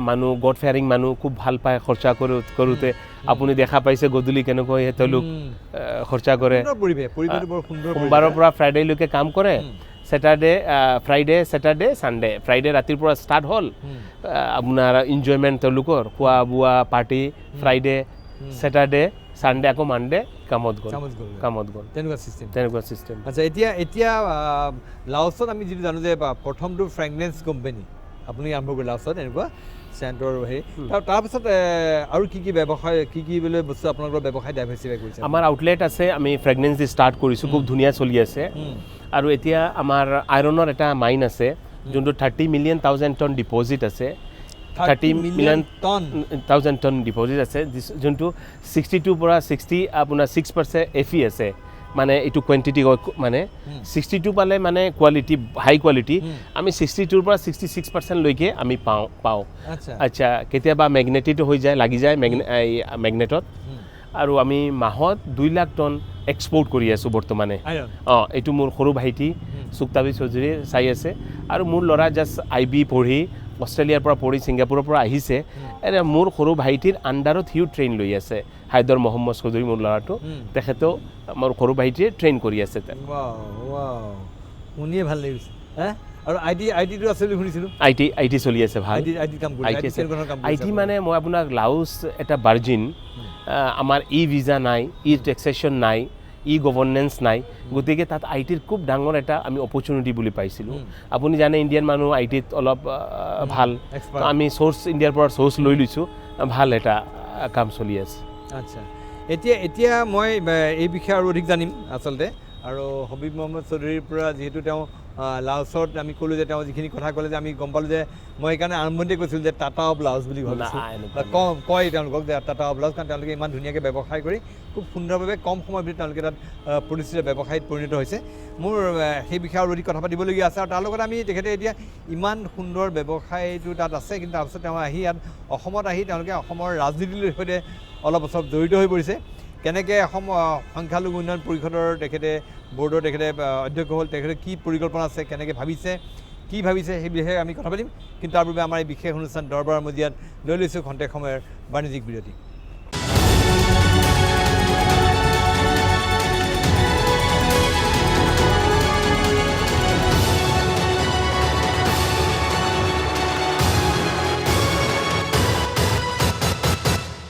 মানুহ গড ফেয়াৰিং মানুহ খুব ভাল পায় খৰচা কৰোঁতে আপুনি দেখা পাইছে গধূলি কেনেকৈ তেওঁলোক খৰচা কৰে সোমবাৰৰ পৰা ফ্ৰাইডেলৈকে কাম কৰে ফ্ৰাইডে ছেটাৰডে ছানডে ফ্ৰাইডে ৰাতিৰ পৰা ষ্টাৰ্ট হ'ল আপোনাৰ এনজয়মেণ্ট তেওঁলোকৰ খোৱা বোৱা পাৰ্টি ফ্ৰাইডে ছেটাৰডে ছানডে আকৌ মানডে কামত গ'ল তেনেকুৱা ছিষ্টেম আচ্ছা এতিয়া লাওছত আমি যিটো জানো যে প্ৰথমটো ফ্ৰেগনেন্স কোম্পানী আপুনি আৰম্ভ কৰিলে লাওছত এনেকুৱা চেণ্টৰ হেৰি তাৰপিছত আৰু কি ব্যৱসায় কি বোলে বস্তু আপোনালোকৰ ব্যৱসায় ডাইভাৰ্চিফাই কৰিছে আমাৰ আউটলেট আছে আমি ফ্ৰেগনেন্স দি ষ্টাৰ্ট কৰিছোঁ খুব ধুনীয়া চলি আছে আৰু এতিয়া আমাৰ আইৰণৰ এটা মাইন আছে যোনটো 30 মিলিয়ন টন ডিপজিট আছে 30 মিলিয়ন টন ডিপজিট আছে যোনটো 62 পৰা 60 আপোনাৰ 6% এফি আছে মানে এইটো কোৱান্টিটি মানে 62 পালে মানে কোৱালিটি হাই কোৱালিটি আমি 62 পৰা 66% লৈকে আমি পাওঁ আচ্ছা কেতিয়াবা মেগনেটিটো হৈ যায় লাগি যায় মেগনেটত আৰু আমি মাহত 2 লাখ টন এক্সপোৰ্ট কৰি আছোঁ বৰ্তমানে এইটো মোৰ সৰু ভাইটি সুক্তাবি চৌধুৰী চাই আছে আৰু মোৰ ল'ৰা জাষ্ট IB পঢ়ি অষ্ট্ৰেলিয়াৰ পৰা পঢ়ি ছিংগাপুৰৰ পৰা আহিছে মোৰ সৰু ভাইটিৰ আণ্ডাৰত সিও ট্ৰেইন লৈ আছে হায়দৰ মহম্মদ চৌধুৰী মোৰ ল'ৰাটো তেখেতেও মোৰ সৰু ভাইটিয়ে ট্ৰেইন কৰি আছে শুনিয়ে ভাল লাগিছে আৰু আইটিটো আছে বুলি শুনিছিলোঁ আইটি চলি আছে ভাল আইটি মানে মই আপোনাক লাউছ এটা ভাৰ্জিন আমাৰ ভিজা নাই টেক্সেশ্যন নাই গভৰ্নেন্স নাই গতিকে তাত আইটিৰ খুব ডাঙৰ এটা আমি অপৰচুনিটি বুলি পাইছিলোঁ আপুনি জানে ইণ্ডিয়ান মানুহ আইটিত অলপ ভাল আমি চ'ৰ্চ ইণ্ডিয়াৰ পৰা চ'ৰ্চ লৈ লৈছোঁ ভাল এটা কাম চলি আছে আচ্ছা এতিয়া মই এই বিষয়ে আৰু অধিক জানিম আচলতে আৰু হবিব মহম্মদ চৌধুৰীৰ পৰা যিহেতু তেওঁ লাউছত আমি ক'লোঁ যে তেওঁ যিখিনি কথা ক'লে যে আমি গম পালোঁ যে মই সেইকাৰণে আৰম্ভণিতে কৈছিলোঁ যে টাটা অফ লাউছ বুলি ভাবিছোঁ কয় তেওঁলোকক যে টাটা অফ লাউছ কাৰণ তেওঁলোকে ইমান ধুনীয়াকৈ ব্যৱসায় কৰি খুব সুন্দৰভাৱে কম সময়ৰ ভিতৰত তেওঁলোকে তাত প্ৰতিষ্ঠিত ব্যৱসায়ত পৰিণত হৈছে মোৰ সেই বিষয়ে আৰু অধিক কথা পাতিবলগীয়া আছে আৰু তাৰ লগত আমি তেখেতে এতিয়া ইমান সুন্দৰ ব্যৱসায়টো তাত আছে কিন্তু তাৰপিছত তেওঁ আহি ইয়াত অসমত আহি তেওঁলোকে অসমৰ ৰাজনীতিৰ সৈতে অলপ জড়িত হৈ পৰিছে কেনেকৈ অসম সংখ্যালঘু উন্নয়ন পৰিষদৰ তেখেতে বৰ্ডৰ তেখেতে অধ্যক্ষ হ'ল তেখেতে কি পৰিকল্পনা আছে কেনেকৈ ভাবিছে কি ভাবিছে সেই বিষয়ে আমি কথা পাতিম কিন্তু তাৰ বাবে আমাৰ এই বিশেষ অনুষ্ঠান দৰবাৰ মজিয়াত লৈ লৈছোঁ খন্তেক সময়ৰ বাণিজ্যিক বিৰতি